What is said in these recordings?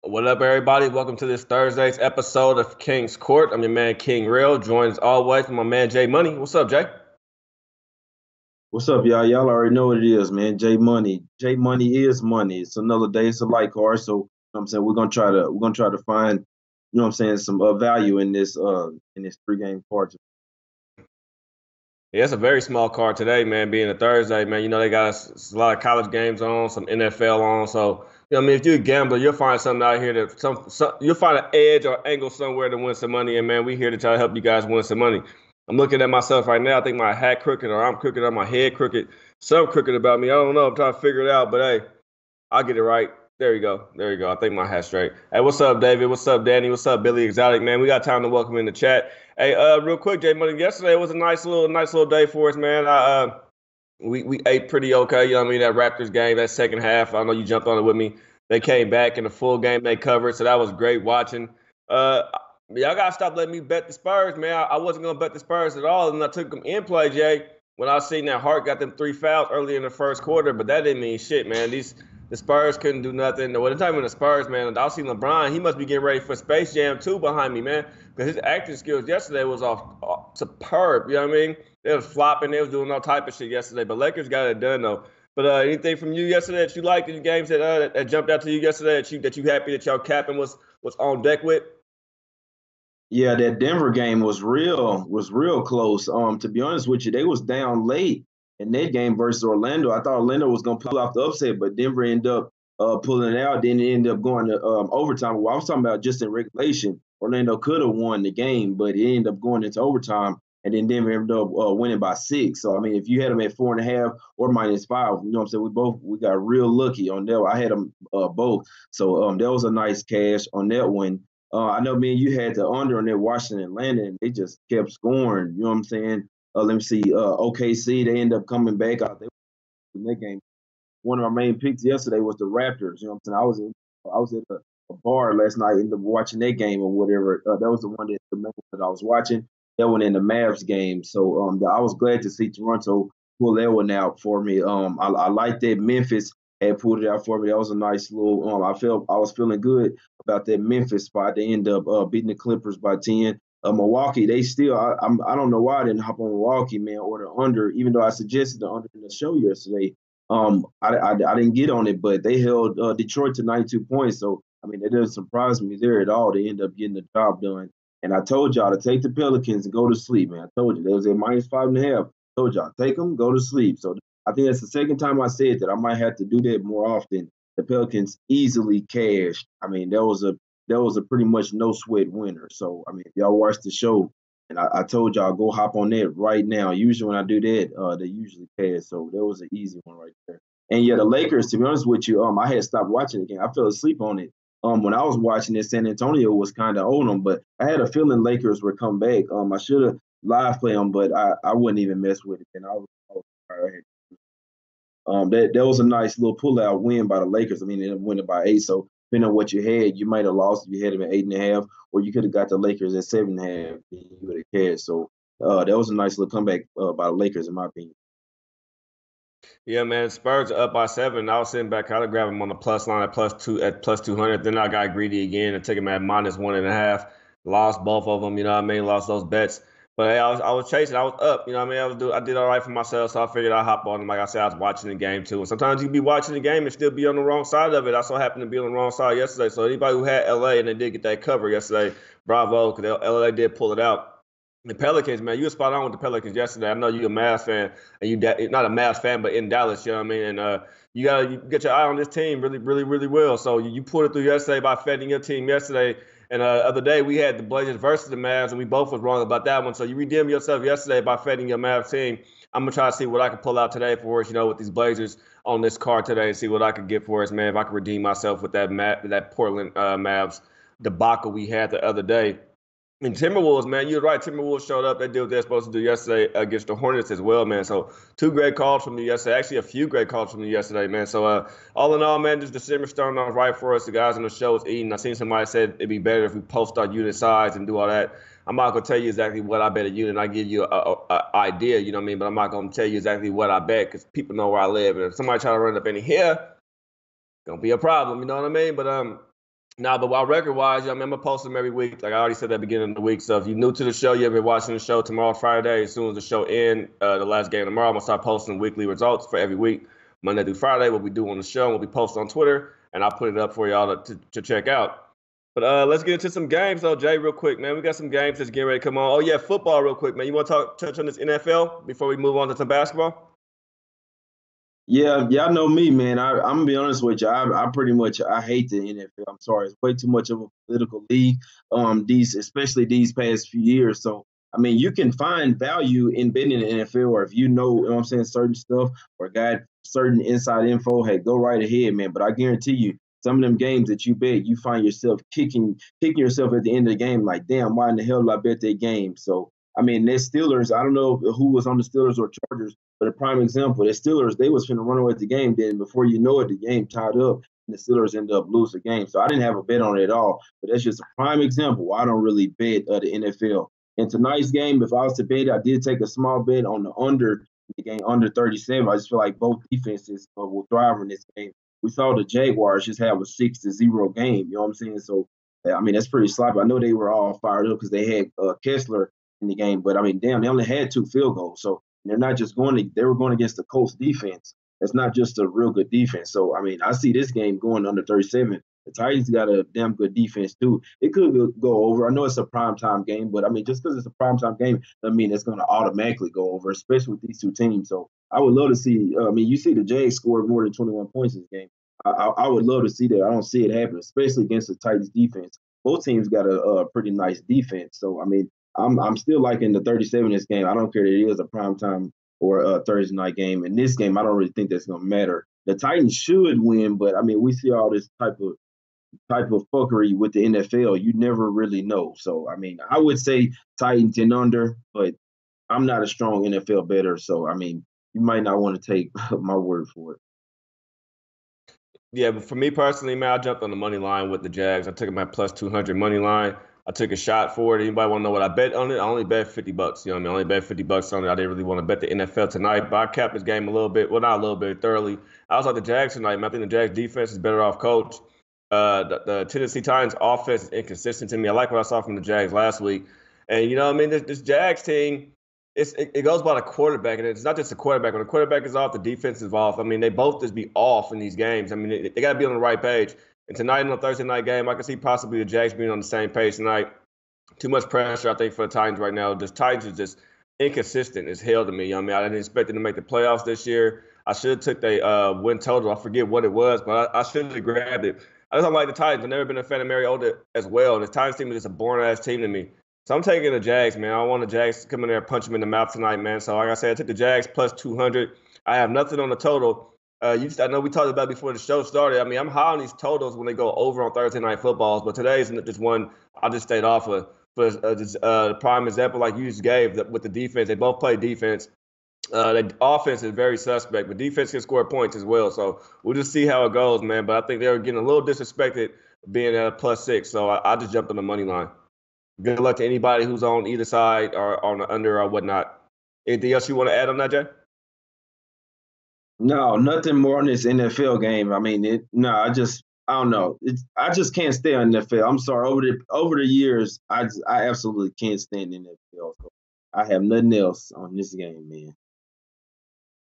What up, everybody? Welcome to this Thursday's episode of King's Court. I'm your man, King Real, joined as always by my man, Jay Money. What's up, Jay? What's up, y'all? Y'all already know what it is, man. J Money. J Money is money. It's another day. It's a light card. So, I'm saying we're gonna try to find, what I'm saying, some value in this pregame card. Yeah, it's a very small card today, man, being a Thursday, man. You know, they got a lot of college games on, some NFL on. So, I mean, if you're a gambler, you'll find something out here that you'll find an edge or angle somewhere to win some money. And, man, we here to try to help you guys win some money. I'm looking at myself right now. I think my hat crooked or I'm crooked or my head crooked. Some crooked about me. I don't know. I'm trying to figure it out. But, hey, I'll get it right. There you go. There you go. I think my hat's straight. Hey, what's up, David? What's up, Danny? What's up, Billy Exotic? Man, we got time to welcome in the chat. Hey, real quick, Jay Money. Yesterday was a nice little day for us, man. We ate pretty okay. You know what I mean? That Raptors game, that second half. I know you jumped on it with me. They came back in the full game they covered, so that was great watching. Uh, y'all gotta stop letting me bet the Spurs, man. I wasn't gonna bet the Spurs at all, and I took them in play, Jay. When I seen that Hart got them three fouls early in the first quarter, but that didn't mean shit, man. The Spurs couldn't do nothing. Well, the time when the Spurs, man, I see LeBron. He must be getting ready for Space Jam 2 behind me, man, because his acting skills yesterday was off superb. You know what I mean? They was flopping. They was doing all type of shit yesterday. But Lakers got it done though. But anything from you yesterday that you liked in the games that jumped out to you yesterday that you happy that y'all capping was on deck with? Yeah, that Denver game was real close. To be honest with you, they was down late in that game versus Orlando. I thought Orlando was gonna pull off the upset, but Denver ended up pulling it out. Then it ended up going to overtime. Well, I was talking about just in regulation. Orlando could have won the game, but it ended up going into overtime, and then Denver ended up winning by 6. So I mean, if you had them at 4.5 or -5, you know what I'm saying, we got real lucky on that. I had them both. So that was a nice cash on that one. I know, man, you had the under on that Washington Atlanta, and they just kept scoring. You know what I'm saying? Let me see. OKC, they end up coming back out. They in that game. One of our main picks yesterday was the Raptors. You know what I'm saying? I was at a bar last night, ended up watching that game or whatever. That was the main that I was watching. That one in the Mavs game. So I was glad to see Toronto pull that one out for me. I like that Memphis had pulled it out for me. That was a nice little. I was feeling good about that Memphis spot. They end up beating the Clippers by 10. Milwaukee, they still. I don't know why I didn't hop on Milwaukee, man, or the under, even though I suggested the under in the show yesterday. I didn't get on it, but they held Detroit to 92 points. So I mean, it doesn't surprise me there at all. They end up getting the job done. And I told y'all to take the Pelicans and go to sleep, man. I told you they was at -5.5. Told y'all take them, go to sleep. So I think that's the second time I said that. I might have to do that more often. The Pelicans easily cashed. I mean, that was a pretty much no sweat winner. So I mean, if y'all watch the show, and I told y'all go hop on that right now. Usually when I do that, they usually cash. So that was an easy one right there. And yeah, the Lakers. To be honest with you, I had stopped watching the game. I fell asleep on it. When I was watching it, San Antonio was kind of on them, but I had a feeling Lakers would come back. I should have live play them, but I wouldn't even mess with it. And I was tired. That was a nice little pullout win by the Lakers. I mean, they won it by 8. So depending on what you had, you might have lost if you had them at 8.5, or you could have got the Lakers at 7.5. You would have cashed. So that was a nice little comeback by the Lakers, in my opinion. Yeah, man. Spurs are up by 7. I was sitting back. I'd grab them on the plus line at +2 at +200. Then I got greedy again and took them at -1.5. Lost both of them. You know what I mean? Lost those bets. But hey, I was chasing. I was up. You know what I mean? I did all right for myself. So I figured I'd hop on them. Like I said, I was watching the game too. And sometimes you be watching the game and still be on the wrong side of it. I so happened to be on the wrong side yesterday. So anybody who had LA and they did get that cover yesterday, bravo, because LA did pull it out. The Pelicans, man, you were spot on with the Pelicans yesterday. I know you're a Mavs fan, and not a Mavs fan, but in Dallas, you know what I mean. And you get your eye on this team really, really, really well. So you pulled it through yesterday by fending your team yesterday. And other day we had the Blazers versus the Mavs, and we both was wrong about that one. So you redeemed yourself yesterday by fending your Mavs team. I'm gonna try to see what I can pull out today for us, with these Blazers on this card today, and see what I can get for us, man. If I can redeem myself with that Portland Mavs debacle we had the other day. And Timberwolves, man, you're right. Timberwolves showed up. They did what they're supposed to do yesterday against the Hornets as well, man. So two great calls from you yesterday. Actually, a few great calls from you yesterday, man. So all in all, man, just December starting off right for us. The guys on the show is eating. I seen somebody said it'd be better if we post our unit size and do all that. I'm not gonna tell you exactly what I bet a unit. I give you a idea, you know what I mean. But I'm not gonna tell you exactly what I bet because people know where I live. And if somebody try to run up in here, gonna be a problem, you know what I mean. But Nah, but while record-wise, I'm gonna post them every week. Like I already said at the beginning of the week. So if you're new to the show, you haven't been watching the show tomorrow, Friday. As soon as the show ends, the last game tomorrow, I'm gonna start posting weekly results for every week, Monday through Friday. What we do on the show, what we post on Twitter, and I'll put it up for y'all to check out. But let's get into some games, though, Jay, real quick, man. We got some games that's getting ready to come on. Oh yeah, football, real quick, man. You want to touch on this NFL before we move on to some basketball? Yeah, y'all know me, man. I'm gonna be honest with you. I pretty much I hate the NFL. I'm sorry, it's way too much of a political league. These especially these past few years. So I mean, you can find value in betting in the NFL, or if you know what I'm saying, certain stuff or got certain inside info. Hey, go right ahead, man. But I guarantee you, some of them games that you bet, you find yourself kicking yourself at the end of the game, like, damn, why in the hell did I bet that game? So I mean, the Steelers. I don't know who was on the Steelers or Chargers. But a prime example, the Steelers, they was finna run away with the game. Then before you know it, the game tied up and the Steelers ended up losing the game. So I didn't have a bet on it at all. But that's just a prime example why I don't really bet the NFL. In tonight's game, if I was to bet, I did take a small bet on the game under 37. I just feel like both defenses will thrive in this game. We saw the Jaguars just have a 6-0 game. You know what I'm saying? So I mean, that's pretty sloppy. I know they were all fired up because they had Kessler in the game, but I mean, damn, they only had 2 field goals. So they're not just they were going against the Colts defense. It's not just a real good defense. So, I mean, I see this game going under 37. The Titans got a damn good defense, too. It could go over. I know it's a primetime game, but I mean, just because it's a primetime game doesn't mean it's going to automatically go over, especially with these two teams. So I would love to see, I mean, you see the Jags scored more than 21 points this game. I would love to see that. I don't see it happen, especially against the Titans defense. Both teams got a pretty nice defense. So, I mean, I'm still liking the 37 in this game. I don't care that it is a primetime or a Thursday night game. In this game, I don't really think that's going to matter. The Titans should win, but I mean, we see all this type of fuckery with the NFL. You never really know. So I mean, I would say Titans and under, but I'm not a strong NFL bettor. So I mean, you might not want to take my word for it. Yeah, but for me personally, man, I jumped on the money line with the Jags. I took them at plus 200 money line. I took a shot for it. Anybody want to know what I bet on it? I only bet $50. You know what I mean? I only bet $50 on it. I didn't really want to bet the NFL tonight, but I capped this game a little bit. Well, not a little bit, thoroughly. I was like the Jags tonight, man. I think the Jags defense is better off coach. The Tennessee Titans offense is inconsistent to me. I like what I saw from the Jags last week. And you know what I mean? This Jags team, it goes by the quarterback, and it's not just the quarterback. When the quarterback is off, the defense is off. I mean, they both just be off in these games. I mean, they got to be on the right page. And tonight in the Thursday night game, I can see possibly the Jags being on the same page tonight. Too much pressure, I think, for the Titans right now. The Titans is just inconsistent as hell to me. I mean, I didn't expect them to make the playoffs this year. I should have took the win total. I forget what it was, but I should have grabbed it. I just don't like the Titans. I've never been a fan of Mariota as well. And the Titans team is just a boring-ass team to me. So I'm taking the Jags, man. I want the Jags to come in there and punch them in the mouth tonight, man. So like I said, I took the Jags plus 200. I have nothing on the total. I know we talked about it before the show started. I mean, I'm high on these totals when they go over on Thursday night footballs, but today's just one I just stayed off of. For the prime example, like you just gave with the defense, they both play defense. The offense is very suspect, but defense can score points as well. So we'll just see how it goes, man. But I think they're getting a little disrespected being at a +6. So I just jumped on the money line. Good luck to anybody who's on either side or on the under or whatnot. Anything else you want to add on that, Jay? No, nothing more on this NFL game. I mean, I don't know. I just can't stay on NFL. I'm sorry. Over the years, I absolutely can't stand NFL. So I have nothing else on this game, man.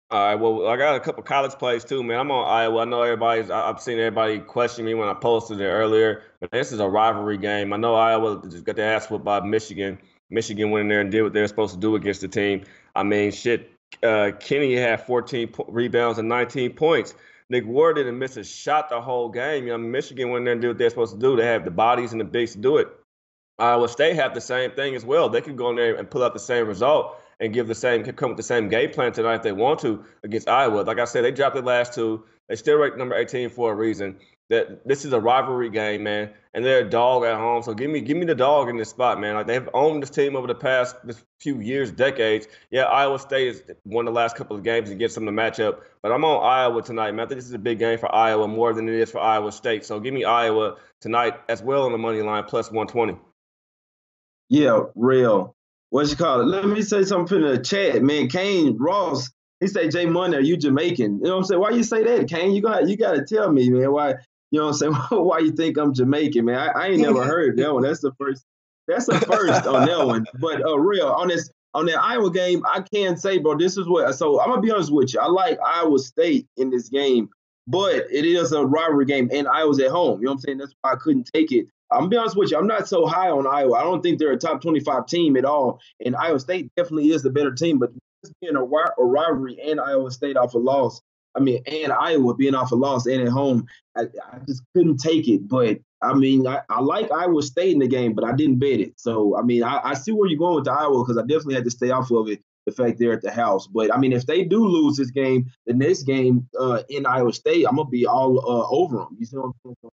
All right. Well, I got a couple college plays too, man. I'm on Iowa. I know I've seen everybody question me when I posted it earlier, but this is a rivalry game. I know Iowa just got their ass whooped by Michigan. Michigan went in there and did what they're supposed to do against the team. I mean, shit. Kenny had 14 rebounds and 19 points. Nick Ward didn't miss a shot the whole game. You know, Michigan went in there and did what they're supposed to do. They have the bodies and the bigs to do it. Iowa State have the same thing as well. They could go in there and pull out the same result and come with the same game plan tonight if they want to against Iowa. Like I said, they dropped the last two. They still ranked number 18 for a reason. That this is a rivalry game, man, and they're a dog at home. So give me the dog in this spot, man. Like they've owned this team over the past few years, decades. Yeah, Iowa State has won the last couple of games and gets them the matchup, but I'm on Iowa tonight, man. I think this is a big game for Iowa more than it is for Iowa State. So give me Iowa tonight as well on the money line plus 120. Yeah, real. What you call it? Let me say something in the chat, man. Kane Ross, he say, Jay Money, are you Jamaican? You know what I'm saying? Why you say that, Kane? You gotta tell me, man. Why You know what I'm saying? Why you think I'm Jamaican, man? I ain't never heard that one. That's the first. That's the first on that one. But real on that Iowa game, I can say, bro, this is what. So I'm gonna be honest with you. I like Iowa State in this game, but it is a rivalry game, and Iowa's at home. You know what I'm saying? That's why I couldn't take it. I'm gonna be honest with you. I'm not so high on Iowa. I don't think they're a top 25 team at all, and Iowa State definitely is the better team. But this being a rivalry and Iowa State off a loss, I mean, and Iowa being off a loss and at home, I just couldn't take it. But I mean, I like Iowa State in the game, but I didn't bet it. So I mean, I see where you're going with the Iowa because I definitely had to stay off of it. The fact they're at the house, but I mean, if they do lose this game, the next game in Iowa State, I'm gonna be all over them. You see what I'm saying?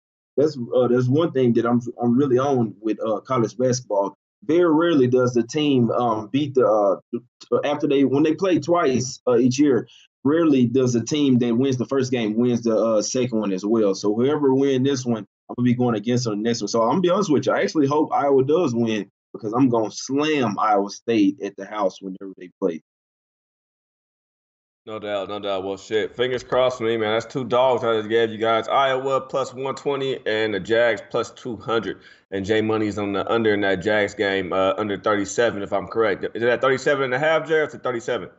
That's one thing that I'm really on with college basketball. Very rarely does the team beat the after when they play twice each year. Rarely does the team that wins the first game wins the second one as well. So whoever wins this one, I'm gonna be going against them the next one. So I'm gonna be honest with you. I actually hope Iowa does win because I'm gonna slam Iowa State at the house whenever they play. No doubt, no doubt. Well, shit. Fingers crossed for me, man. That's two dogs I just gave you guys. Iowa plus 120 and the Jags plus 200. And J Money's on the under in that Jags game, under 37, if I'm correct. Is it at 37 and a half, Jay, or is it 37?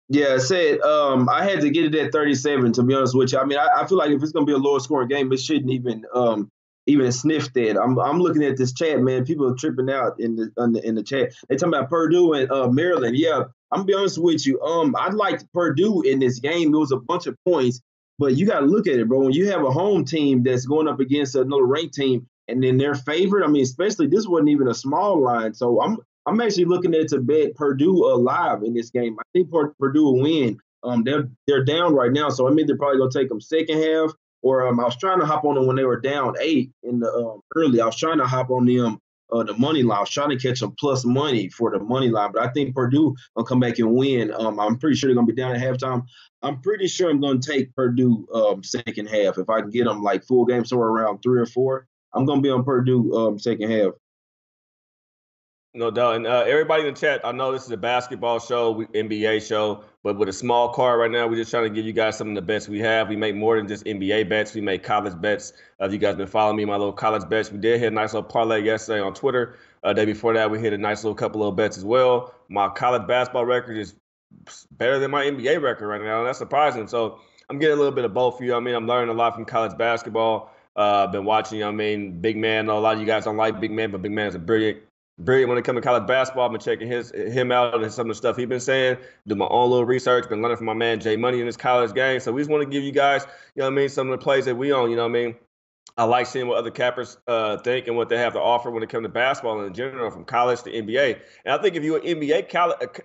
Yeah, I said I had to get it at 37. To be honest with you, I mean, I feel like if it's gonna be a lower scoring game, it shouldn't even sniff that. I'm looking at this chat, man. People are tripping out in the chat. They talking about Purdue and Maryland. Yeah, I'm gonna be honest with you. I liked Purdue in this game. It was a bunch of points, but you got to look at it, bro. When you have a home team that's going up against another ranked team, and then they're favored. I mean, especially this wasn't even a small line, so I'm actually looking at to bet Purdue alive in this game. I think Purdue will win. They're down right now, so I mean they're probably gonna take them second half. Or I was trying to hop on them when they were down 8 in the early. I was trying to hop on them the money line. I was trying to catch them plus money for the money line, but I think Purdue will come back and win. I'm pretty sure they're gonna be down at halftime. I'm pretty sure I'm gonna take Purdue second half if I can get them like full game somewhere around 3 or 4. I'm gonna be on Purdue second half. No doubt. And everybody in the chat, I know this is a basketball show, NBA show, but with a small card right now, we're just trying to give you guys some of the bets we have. We make more than just NBA bets. We make college bets. If you guys been following me, my little college bets, we did hit a nice little parlay yesterday on Twitter. Day before that, we hit a nice little couple of bets as well. My college basketball record is better than my NBA record right now, and that's surprising. So I'm getting a little bit of both for you. I mean, I'm learning a lot from college basketball. I've been watching, I mean, Big Man. I know a lot of you guys don't like Big Man, but Big Man is a brilliant when it comes to college basketball. I've been checking him out and some of the stuff he's been saying. Do my own little research. Been learning from my man Jay Money in this college game. So we just want to give you guys, you know what I mean, some of the plays that we own. You know what I mean. I like seeing what other cappers think and what they have to offer when it comes to basketball in general, from college to NBA. And I think if you're an NBA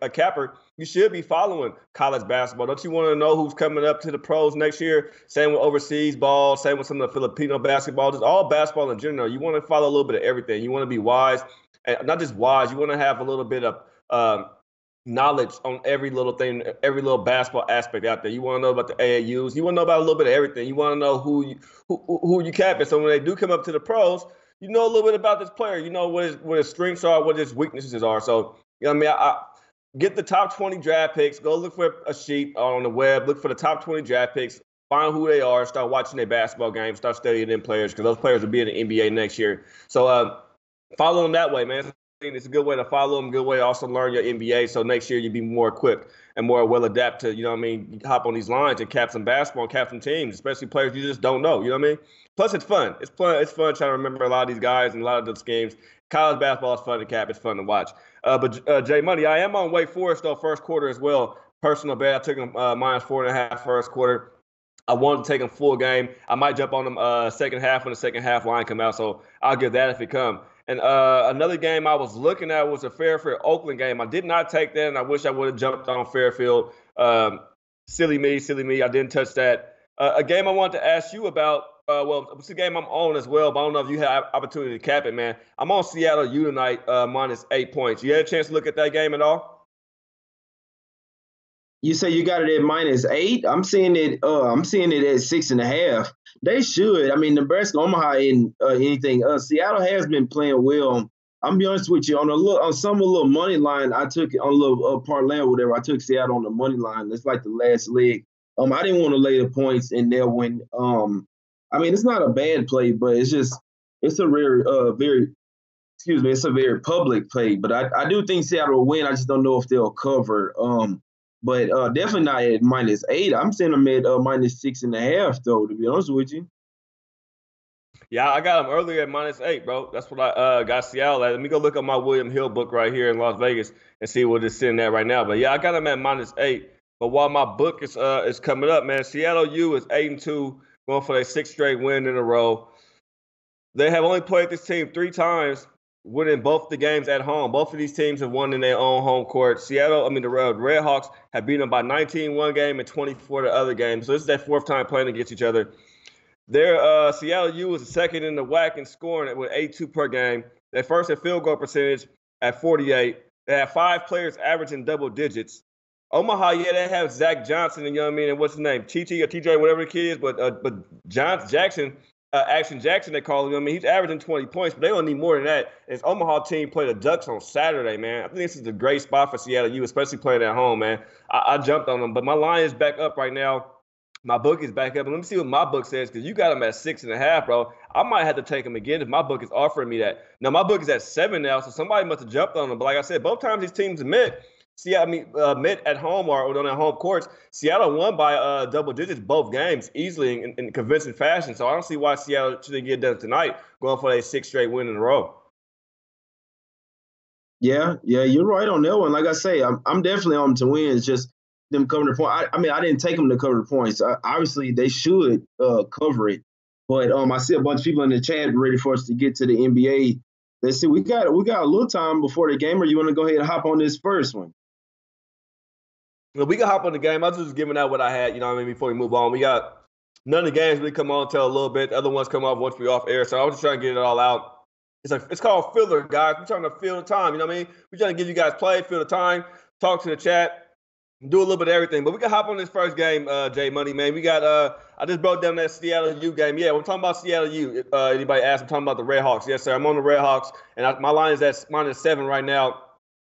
a capper, you should be following college basketball. Don't you want to know who's coming up to the pros next year? Same with overseas ball, same with some of the Filipino basketball, just all basketball in general. You want to follow a little bit of everything. You want to be wise, and not just wise. You want to have a little bit of knowledge on every little thing, every little basketball aspect out there. You want to know about the AAUs. You want to know about a little bit of everything. You want to know who you capping. So when they do come up to the pros, you know a little bit about this player. You know what his strengths are, what his weaknesses are. So, you know what I mean? I get the top 20 draft picks. Go look for a sheet on the web. Look for the top 20 draft picks. Find who they are. Start watching their basketball games. Start studying them players because those players will be in the NBA next year. So follow them that way, man. It's a good way to follow them, good way to also learn your NBA. So next year you'll be more equipped and more well adapted to, you know what I mean, hop on these lines and cap some basketball and cap some teams, especially players you just don't know. You know what I mean? Plus it's fun. It's fun trying to remember a lot of these guys and a lot of those games. College basketball is fun to cap. It's fun to watch. But Jay Money, I am on Wake Forest though, first quarter as well. Personal bet, I took them -4.5 first quarter. I wanted to take them full game. I might jump on them second half when the second half line come out. So I'll give that if it come. And another game I was looking at was a Fairfield-Oakland game. I did not take that, and I wish I would have jumped on Fairfield. Silly me. I didn't touch that. A game I wanted to ask you about, well, it's a game I'm on as well, but I don't know if you have opportunity to cap it, man. I'm on Seattle U tonight, -8 points. You had a chance to look at that game at all? You say you got it at -8. I'm seeing it. I'm seeing it at 6.5. They should. I mean, Nebraska, Omaha, and anything. Seattle has been playing well. I'm be honest with you. On some little money line, I took it on a little parlay or whatever. I took Seattle on the money line. It's like the last leg. I didn't want to lay the points in there when I mean it's not a bad play, but it's a very excuse me, it's a very public play. But I do think Seattle will win. I just don't know if they'll cover. But definitely not at -8. I'm seeing them at -6.5 though, to be honest with you. Yeah, I got them earlier at -8, bro. That's what I got Seattle at. Let me go look up my William Hill book right here in Las Vegas and see what it's sitting at right now. But yeah, I got them at -8. But while my book is coming up, man, Seattle U is 8-2, going for their sixth straight win in a row. They have only played this team 3 times, winning both the games at home. Both of these teams have won in their own home court. The Red Hawks have beaten them by 19 one game and 24 the other game. So this is their fourth time playing against each other. Their Seattle U is second in the WAC in scoring with 82 per game. They're first in field goal percentage at 48. They have 5 players averaging double digits. Omaha, yeah, they have Zach Johnson and and what's his name, TT or TJ, whatever the kid is, but Action Jackson, they call him. I mean, he's averaging 20 points, but they don't need more than that. This Omaha team played the Ducks on Saturday, man. I think this is a great spot for Seattle U, especially playing at home, man. I jumped on them, but my line is back up right now. My book is back up. And let me see what my book says, because you got them at 6.5, bro. I might have to take them again if my book is offering me that. Now, my book is at 7 now, so somebody must have jumped on them. But like I said, both times these teams met at home or on their home courts, Seattle won by double digits both games easily in convincing fashion. So I don't see why Seattle shouldn't get done tonight, going for a 6th straight win in a row. Yeah, you're right on that one. Like I say, I'm definitely on to win. It's just them covering the point. I mean, I didn't take them to cover the points. Obviously, they should cover it. But I see a bunch of people in the chat ready for us to get to the NBA. Let's see, we got a little time before the game, or you want to go ahead and hop on this first one? Well, we can hop on the game. I was just giving out what I had, before we move on. We got none of the games really come on until a little bit. The other ones come off once we're off air. So I was just trying to get it all out. It's called filler, guys. We're trying to fill the time. You know what I mean? We're trying to give you guys play, fill the time, talk to the chat, do a little bit of everything. But we can hop on this first game, J Money, man. We got I just broke down that Seattle U game. Yeah, we're talking about Seattle U. Anybody asked, I'm talking about the Red Hawks. Yes, sir. I'm on the Red Hawks, and my line is at -7 right now.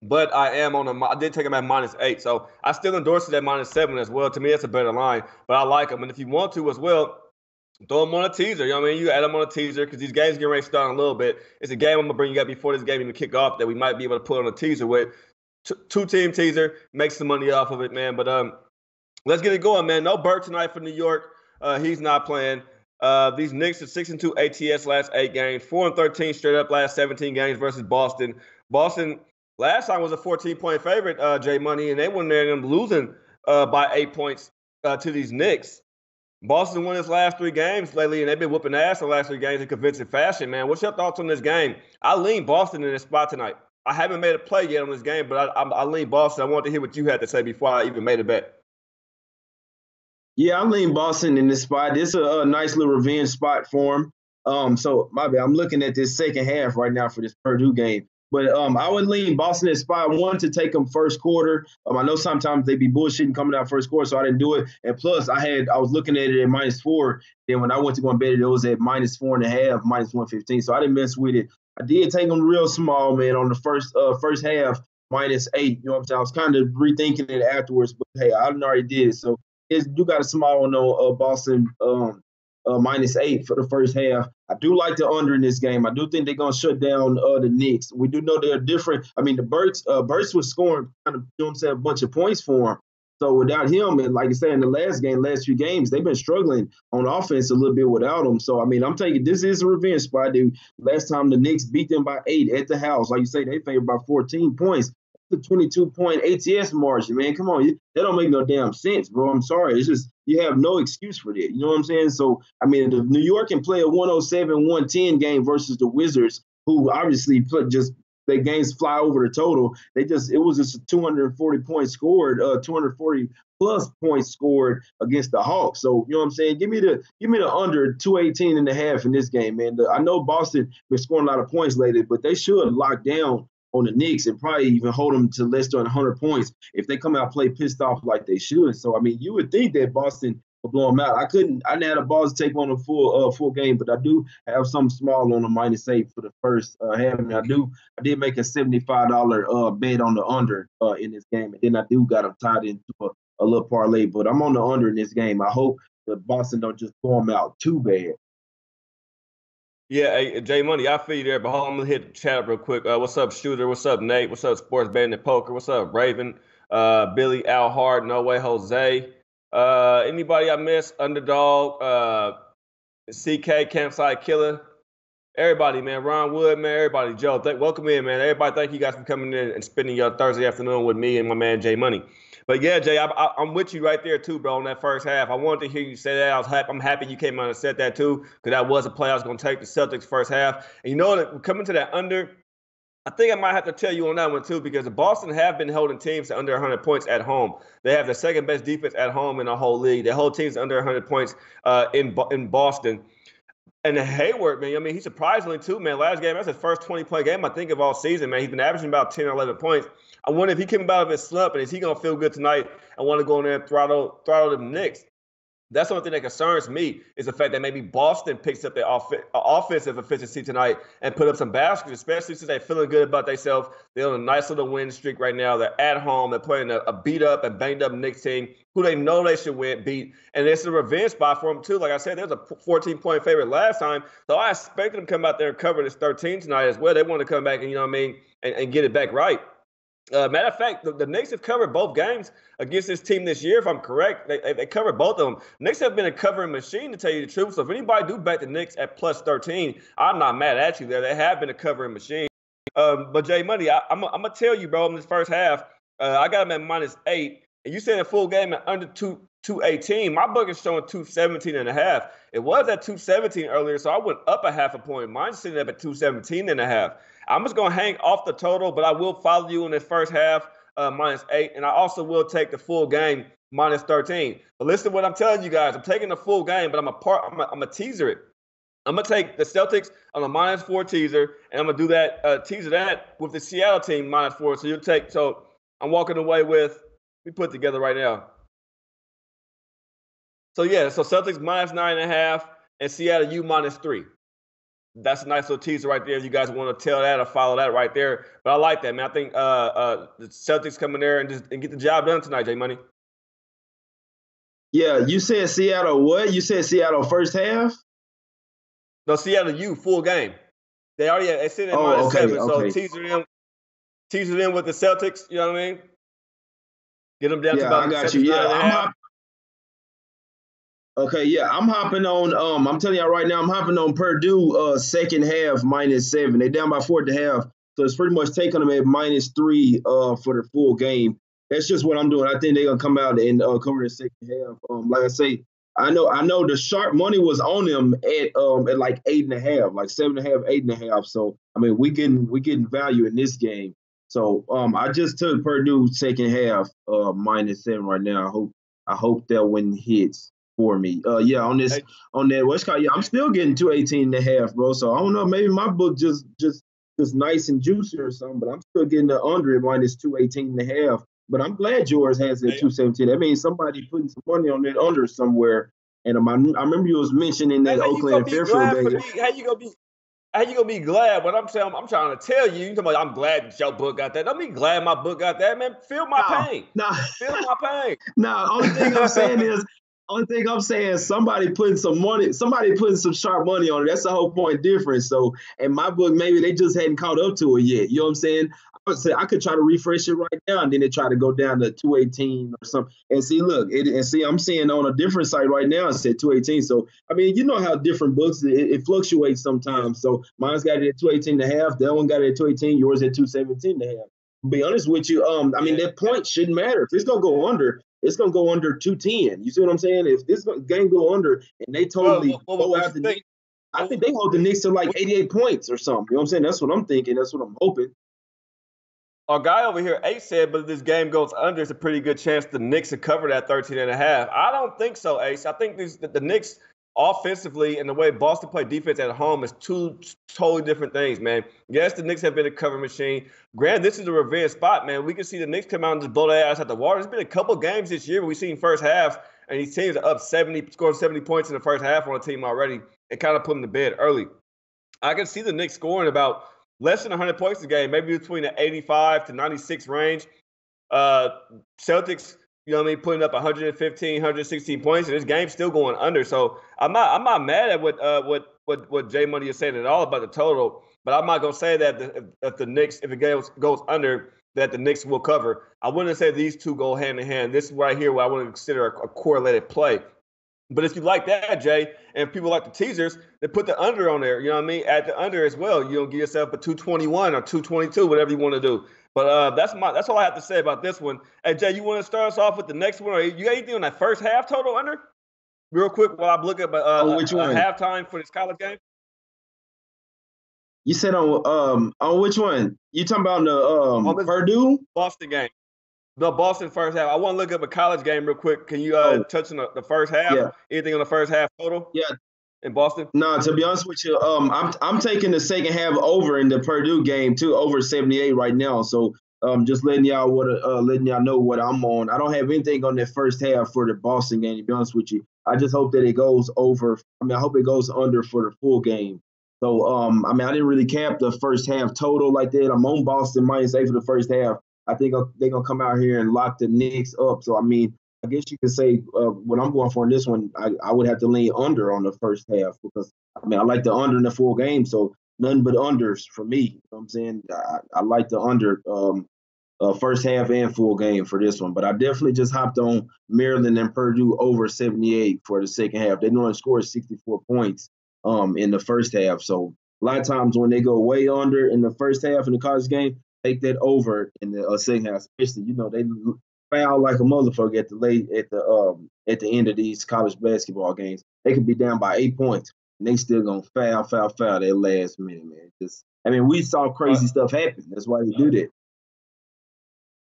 But I am I did take them at -8. So I still endorse it at -7 as well. To me, that's a better line. But I like them. And if you want to as well, throw them on a teaser. You know what I mean? You add them on a teaser because these games get ready to start in a little bit. It's a game I'm going to bring you up before this game even kick off that we might be able to put on a teaser with. Two-team teaser, make some money off of it, man. But let's get it going, man. No Burt tonight for New York. He's not playing. These Knicks are 6-2 ATS last 8 games, 4-13 straight up last 17 games versus Boston. Boston last time was a 14-point favorite, J Money, and they went there and losing by 8 points to these Knicks. Boston won his last 3 games lately, and they've been whooping ass the last 3 games in convincing fashion, man. What's your thoughts on this game? I lean Boston in this spot tonight. I haven't made a play yet on this game, but I lean Boston. I wanted to hear what you had to say before I even made a bet. Yeah, I lean Boston in this spot. This is a nice little revenge spot for him. So my bad. I'm looking at this second half right now for this Purdue game. But I would lean Boston in spot 1 to take them first quarter. I know sometimes they be bullshitting coming out first quarter, so I didn't do it. And plus, I was looking at it at -4. Then when I went to go and bet it, it was at -4.5, -115. So I didn't mess with it. I did take them real small, man, on the first half, -8. You know what I'm saying? I was kind of rethinking it afterwards, but hey, I already did it. So you got a small one on Boston. -8 for the first half. I do like the under in this game. I do think they're going to shut down the Knicks. We do know they're different. I mean, the Burks was scoring kind of, you know what I'm saying, a bunch of points for him. So without him, and like I said, in the last few games, they've been struggling on offense a little bit without him. So, I mean, I'm taking this is a revenge spot, dude. Last time the Knicks beat them by 8 at the house. Like you say, they favored by 14 points. The 22-point ATS margin, man. Come on. That don't make no damn sense, bro. I'm sorry. It's just you have no excuse for that. You know what I'm saying? So, I mean, the New York can play a 107-110 game versus the Wizards, who obviously their games fly over the total. It was just a 240 points scored, 240 plus points scored against the Hawks. So, you know what I'm saying? Give me the under 218.5 in this game, man. I know Boston been scoring a lot of points lately, but they should lock down on the Knicks and probably even hold them to less than 100 points if they come out play pissed off like they should. So, I mean, you would think that Boston will blow them out. I didn't have the balls to take on a full game, but I do have some small on the -8 for the first half. And I did make a $75 bet on the under in this game. And then I do got them tied into a little parlay. But I'm on the under in this game. I hope that Boston don't just blow them out too bad. Yeah, hey, J Money, I feel you there, but hold on, I'm gonna hit the chat real quick. What's up, Shooter? What's up, Nate? What's up, Sports Betting and Poker? What's up, Raven? Billy, Al Hard, No Way, Jose. Anybody I missed? Underdog, CK, Campsite Killer. Everybody, man. Ron Wood, man. Everybody. Joe, welcome in, man. Everybody, thank you guys for coming in and spending your Thursday afternoon with me and my man Jay Money. But yeah, Jay, I'm with you right there too, bro. In that first half, I wanted to hear you say that. I'm happy you came out and said that too, because that was a play I was going to take the Celtics first half. And you know that coming to that under, I think I might have to tell you on that one too, because the Boston have been holding teams to under 100 points at home. They have the second best defense at home in the whole league. They hold teams under 100 points in Boston. And Hayward, man, I mean, he surprisingly, too, man, last game, that's his first 20-point game, I think, of all season, man. He's been averaging about 10 or 11 points. I wonder if he came out of his slump, and is he going to feel good tonight and want to go in there and throttle the Knicks? That's the only thing that concerns me is the fact that maybe Boston picks up their offensive efficiency tonight and put up some baskets, especially since they're feeling good about themselves. They're on a nice little win streak right now. They're at home. They're playing a beat-up and banged-up Knicks team who they know they should beat. And it's a revenge spot for them, too. Like I said, there's a 14-point favorite last time. So I expect them to come out there and cover this 13 tonight as well. They want to come back and, you know what I mean, and get it back right. Matter of fact, the Knicks have covered both games against this team this year, if I'm correct. They covered both of them. Knicks have been a covering machine, to tell you the truth. So if anybody do bet the Knicks at plus 13, I'm not mad at you there. They have been a covering machine. But Jay Money, I'm going to tell you, bro, in this first half, I got them at -8. And you said a full game at under 218. My book is showing 217.5. It was at 217 earlier, so I went up a half a point. Mine's sitting up at 217.5. I'm just going to hang off the total, but I will follow you in this first half, -8. And I also will take the full game, -13. But listen to what I'm telling you guys. I'm taking the full game, but I'm a teaser it. I'm going to take the Celtics on a -4 teaser, and I'm going to do that, teaser that with the Seattle team -4. So I'm walking away with, we put together right now. So yeah, so Celtics -9.5 and Seattle U -3. That's a nice little teaser right there. If you guys want to tell that or follow that right there. But I like that, man. I think the Celtics come in there and get the job done tonight, Jay Money. Yeah, you said Seattle what? You said Seattle first half? No, Seattle U full game. They sit in -7. So teaser them with the Celtics. You know what I mean? Get them down to about I got Celtics you. Yeah, 9.5. Okay, yeah, I'm hopping on. I'm telling y'all right now, I'm hopping on Purdue second half -7. They're down by 4.5, so it's pretty much taking them at -3 for the full game. That's just what I'm doing. I think they're gonna come out and cover the second half. Like I say, I know the sharp money was on them at like 8.5, like 7.5, 8.5. So I mean, we getting value in this game. So I just took Purdue second half -7 right now. I hope that one hits for me. On that what's called, I'm still getting 218.5, bro. So I don't know, maybe my book just nice and juicy or something, but I'm still getting the under at -218.5. But I'm glad yours has that 217. That means somebody putting some money on that under somewhere. And I remember you was mentioning that Oakland and Fairfield game. How you gonna be glad? What I'm saying, I'm trying to tell you. You talking about I'm glad that your book got that. Don't be glad my book got that, man. Feel my pain. Feel my pain. Only thing I'm saying is somebody putting some sharp money on it. That's the whole point difference. So in my book, maybe they just hadn't caught up to it yet. You know what I'm saying? I would say I could try to refresh it right now, and then they try to go down to 218 or something. And see, look, I'm seeing on a different site right now, it said 218. So I mean, you know how different books it fluctuates sometimes. So mine's got it at 218.5. That one got it at 218. Yours at 217.5. To be honest with you, I mean that point shouldn't matter. If it's gonna go under, it's gonna go under 210. You see what I'm saying? If this game go under and they totally go out the Knicks, I think they hold the Knicks to like 88 points or something. You know what I'm saying? That's what I'm thinking. That's what I'm hoping. Our guy over here, Ace, said, but if this game goes under, it's a pretty good chance the Knicks will cover that 13.5. I don't think so, Ace. I think the Knicks offensively and the way Boston play defense at home is two totally different things, man. Yes, the Knicks have been a cover machine. Granted, this is a revenge spot, man. We can see the Knicks come out and just blow their ass out the water. There's been a couple games this year where we've seen first half, and these teams are up 70, scoring 70 points in the first half on a team already and kind of put them to bed early. I can see the Knicks scoring about less than 100 points a game, maybe between the 85 to 96 range. Celtics, you know what I mean, putting up 115, 116 points, and this game's still going under. So I'm not mad at what J Money is saying at all about the total, but I'm not gonna say that if the Knicks, if it goes under, that the Knicks will cover. I wouldn't say these two go hand in hand. This is right here what I want to consider a correlated play. But if you like that, Jay, and people like the teasers, they put the under on there. You know what I mean? Add the under as well. You don't give yourself a 221 or 222, whatever you want to do. But that's all I have to say about this one. Hey, Jay, you want to start us off with the next one, or you got anything on that first half total under? Real quick, while I look at which one? Halftime for this college game. You said on which one? You talking about the Purdue Boston game? The Boston first half. I want to look up a college game real quick. Can you touch on the first half? Yeah. Anything on the first half total? Yeah. In Boston? No, to be honest with you, I'm taking the second half over in the Purdue game too, over 78 right now. So just letting y'all know what I'm on. I don't have anything on that first half for the Boston game, to be honest with you. I just hope that it goes over. I hope it goes under for the full game. So I didn't really cap the first half total like that. I'm on Boston -8 for the first half. I think they're gonna come out here and lock the Knicks up. So I guess you could say what I'm going for in this one, I would have to lean under on the first half because I like the under in the full game. So nothing but unders for me. You know what I'm saying? I like the under first half and full game for this one. But I definitely just hopped on Maryland and Purdue over 78 for the second half. They normally score 64 points in the first half. So a lot of times when they go way under in the first half in the college game, take that over in the second half, especially, they foul like a motherfucker at the end of these college basketball games. They could be down by 8 points, and they still gonna foul that last minute, man. We saw crazy stuff happen. That's why they do that.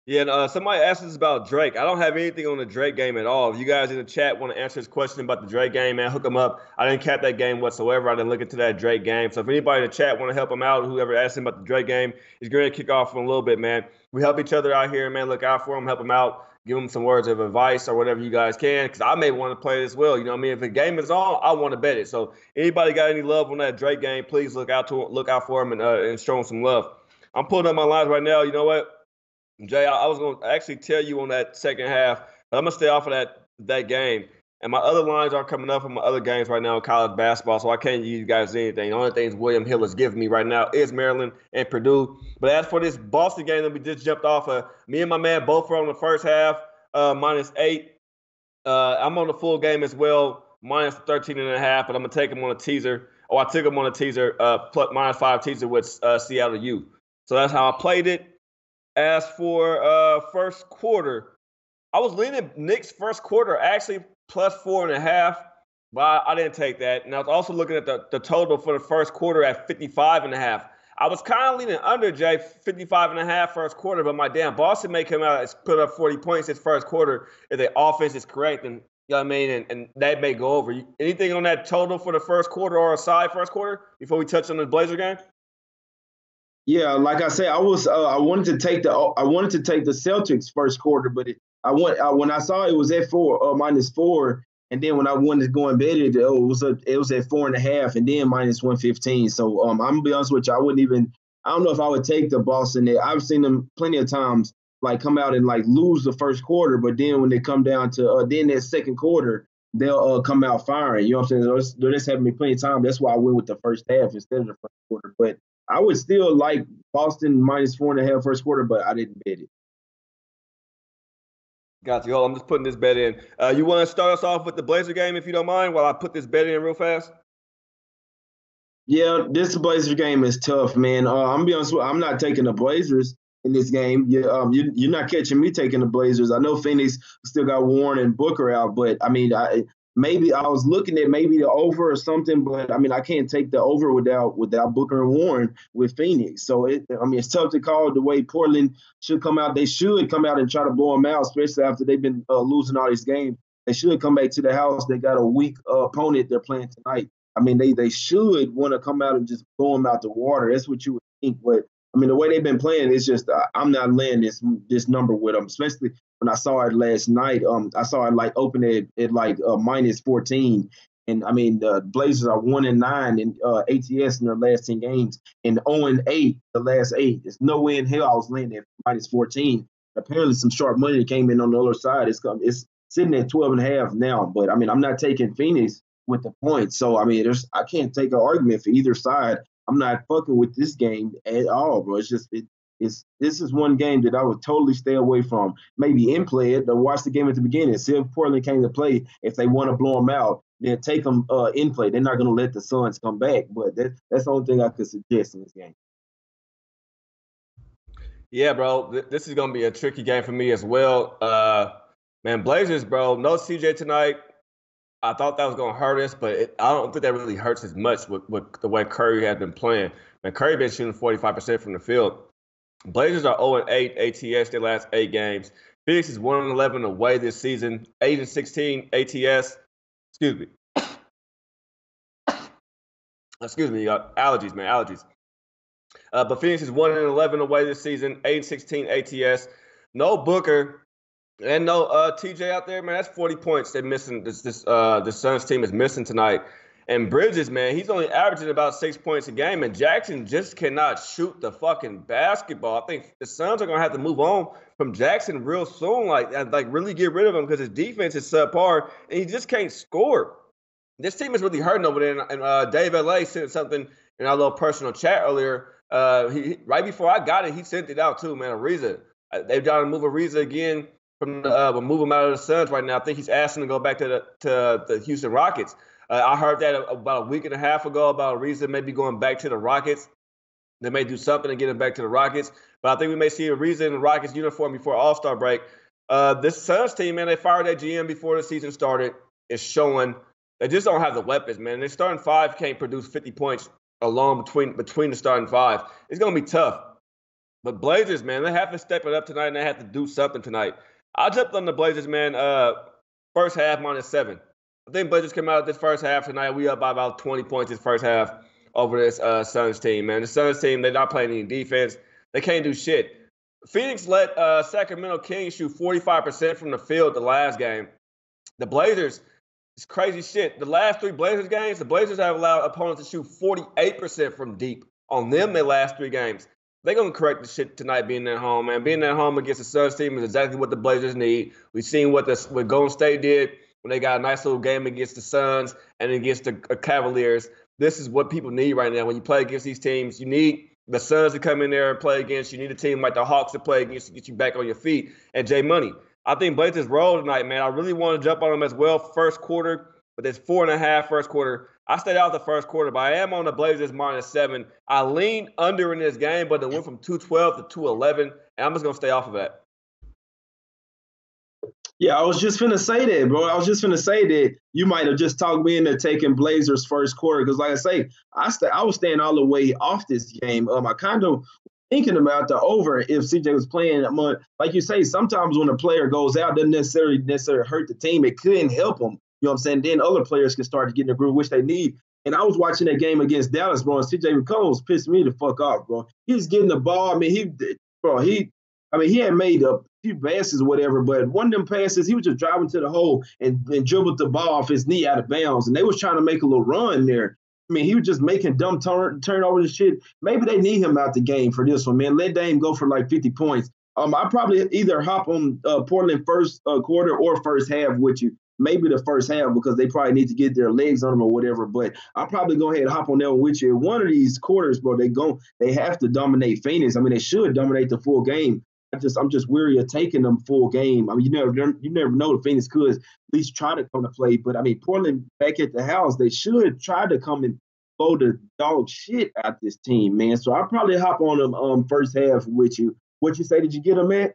Yeah, and somebody asked us about Drake. I don't have anything on the Drake game at all. If you guys in the chat want to answer this question about the Drake game, man, hook them up. I didn't cap that game whatsoever. I didn't look into that Drake game. So if anybody in the chat want to help him out, whoever asked him about the Drake game, he's going to kick off in a little bit, man. We help each other out here, man. Look out for him, help him out, give him some words of advice or whatever you guys can, because I may want to play it as well. You know what I mean? If the game is on, I want to bet it. So anybody got any love on that Drake game, please look out for him and show him some love. I'm pulling up my lines right now. You know what? Jay, I was going to actually tell you on that second half, but I'm going to stay off of that game. And my other lines aren't coming up from my other games right now in college basketball, so I can't give you guys anything. The only things William Hill is giving me right now is Maryland and Purdue. But as for this Boston game that we just jumped off of, me and my man both were on the first half, -8. I'm on the full game as well, -13.5, but I'm going to take him on a teaser. I took him on a teaser, plus -5 teaser with Seattle U. So that's how I played it. As for first quarter, I was leaning Knicks first quarter, actually +4.5, but I didn't take that. And I was also looking at the total for the first quarter at 55.5. I was kind of leaning under, Jay, 55.5 first quarter, but my damn Boston may come out and put up 40 points this first quarter if the offense is correct, and you know what I mean, and that may go over. Anything on that total for the first quarter or aside first quarter before we touch on the Blazer game? Yeah, like I said, I wanted to take the Celtics first quarter, but when I saw it was at -4, and then when I wanted to go and bet it, it was at 4.5, and then -115. So I'm gonna be honest with you, I don't know if I would take the Boston. I've seen them plenty of times like come out and like lose the first quarter, but then when they come down to then that second quarter, they'll come out firing. You know what I'm saying? They're just having me plenty of time. That's why I went with the first half instead of the first quarter. But I would still like Boston -4.5 first quarter, but I didn't bet it. Got you. Hold on, I'm just putting this bet in. You want to start us off with the Blazer game, if you don't mind, while I put this bet in real fast? Yeah, this Blazer game is tough, man. I'm gonna be honest with you, I'm not taking the Blazers in this game. You're not catching me taking the Blazers. I know Phoenix still got Warren and Booker out, but maybe I was looking at maybe the over or something, but I can't take the over without Booker and Warren with Phoenix. So it's tough to call the way Portland should come out. They should come out and try to blow them out, especially after they've been losing all these games. They should come back to the house. They got a weak opponent they're playing tonight. They should want to come out and just blow them out the water. That's what you would think. But the way they've been playing, it's just I'm not laying this number with them, especially when I saw it last night. I saw it like open at -14. And the Blazers are 1-9 in ATS in their last 10 games and 0-8 the last 8. There's no way in hell I was laying at -14. apparently some sharp money that came in on the other side. It's sitting at 12.5 now. But I mean, I'm not taking Phoenix with the points. So I mean, I can't take an argument for either side. I'm not fucking with this game at all, bro. It's just this is one game that I would totally stay away from. Maybe in play it, or watch the game at the beginning. See if Portland came to play. If they want to blow them out, then take them in play. They're not going to let the Suns come back. But that's the only thing I could suggest in this game. Yeah, bro. This is going to be a tricky game for me as well. Man, Blazers, bro. No CJ tonight. I thought that was going to hurt us, but I don't think that really hurts as much with the way Curry has been playing. Man, Curry been shooting 45% from the field. Blazers are 0-8 ATS their last 8 games. Phoenix is 1-11 away this season, 8-16 ATS. Excuse me. Excuse me, allergies, man, allergies. But Phoenix is 1-11 away this season, 8-16 ATS. No Booker and no TJ out there, man. That's 40 points they're missing. The Suns team is missing tonight. And Bridges, man, he's only averaging about 6 points a game, and Jackson just cannot shoot the fucking basketball. I think the Suns are gonna have to move on from Jackson real soon, like really get rid of him because his defense is subpar and he just can't score. This team is really hurting over there. And Dave LA sent something in our little personal chat earlier. Right before I got it, he sent it out too, man. Ariza, they've got to move Ariza again from move him out of the Suns right now. I think he's asking to go back to the Houston Rockets. I heard that about a week and a half ago about Ariza maybe going back to the Rockets. They may do something to get him back to the Rockets. But I think we may see Ariza in the Rockets uniform before All-Star break. This Suns team, man, they fired their GM before the season started. It's showing they just don't have the weapons, man. Their starting 5 can't produce 50 points alone between the starting 5. It's going to be tough. But Blazers, man, they have to step it up tonight, and they have to do something tonight. I jumped on the Blazers, man, first half -7. I think Blazers came out this first half tonight. We up by about 20 points this first half over this Suns team, man. The Suns team, they're not playing any defense. They can't do shit. Phoenix let Sacramento Kings shoot 45% from the field the last game. The Blazers, it's crazy shit. The last 3 Blazers games, the Blazers have allowed opponents to shoot 48% from deep on them their last 3 games. They're going to correct the shit tonight being at home, man. Being at home against the Suns team is exactly what the Blazers need. We've seen what Golden State did when they got a nice little game against the Suns and against the Cavaliers. This is what people need right now. When you play against these teams, you need the Suns to come in there and play against you. You need a team like the Hawks to play against to get you back on your feet. And Jay Money, I think Blazers roll tonight, man. I really want to jump on them as well first quarter, but there's 4.5 first quarter. I stayed out the first quarter, but I am on the Blazers -7. I leaned under in this game, but it went from 212 to 211, and I'm just going to stay off of that. Yeah, I was just finna say that, bro. I was just finna say that you might have just talked me into taking Blazers first quarter because, like I say, I was staying all the way off this game. I kind of thinking about the over if CJ was playing. Like you say, sometimes when a player goes out, doesn't necessarily hurt the team. It couldn't help them. You know what I'm saying? Then other players can start to get in the groove, which they need. And I was watching that game against Dallas, bro, and CJ McCollum was pissing me the fuck off, bro. He was getting the ball. I mean, he had made a few passes or whatever, but one of them passes, he was just driving to the hole and dribbled the ball off his knee out of bounds. And they was trying to make a little run there. I mean, he was just making dumb turnovers and shit. Maybe they need him out the game for this one, man. Let Dame go for like 50 points. I probably either hop on Portland first quarter or first half with you. Maybe the first half because they probably need to get their legs on them or whatever. But I'll probably go ahead and hop on that one with you. One of these quarters, bro, they have to dominate Phoenix. I mean, they should dominate the full game. I'm just weary of taking them full game. I mean, you never know if Phoenix could at least try to come to play. But I mean, Portland back at the house, they should try to come and blow the dog shit out this team, man. So I'll probably hop on them first half with you. What you say? Did you get them at?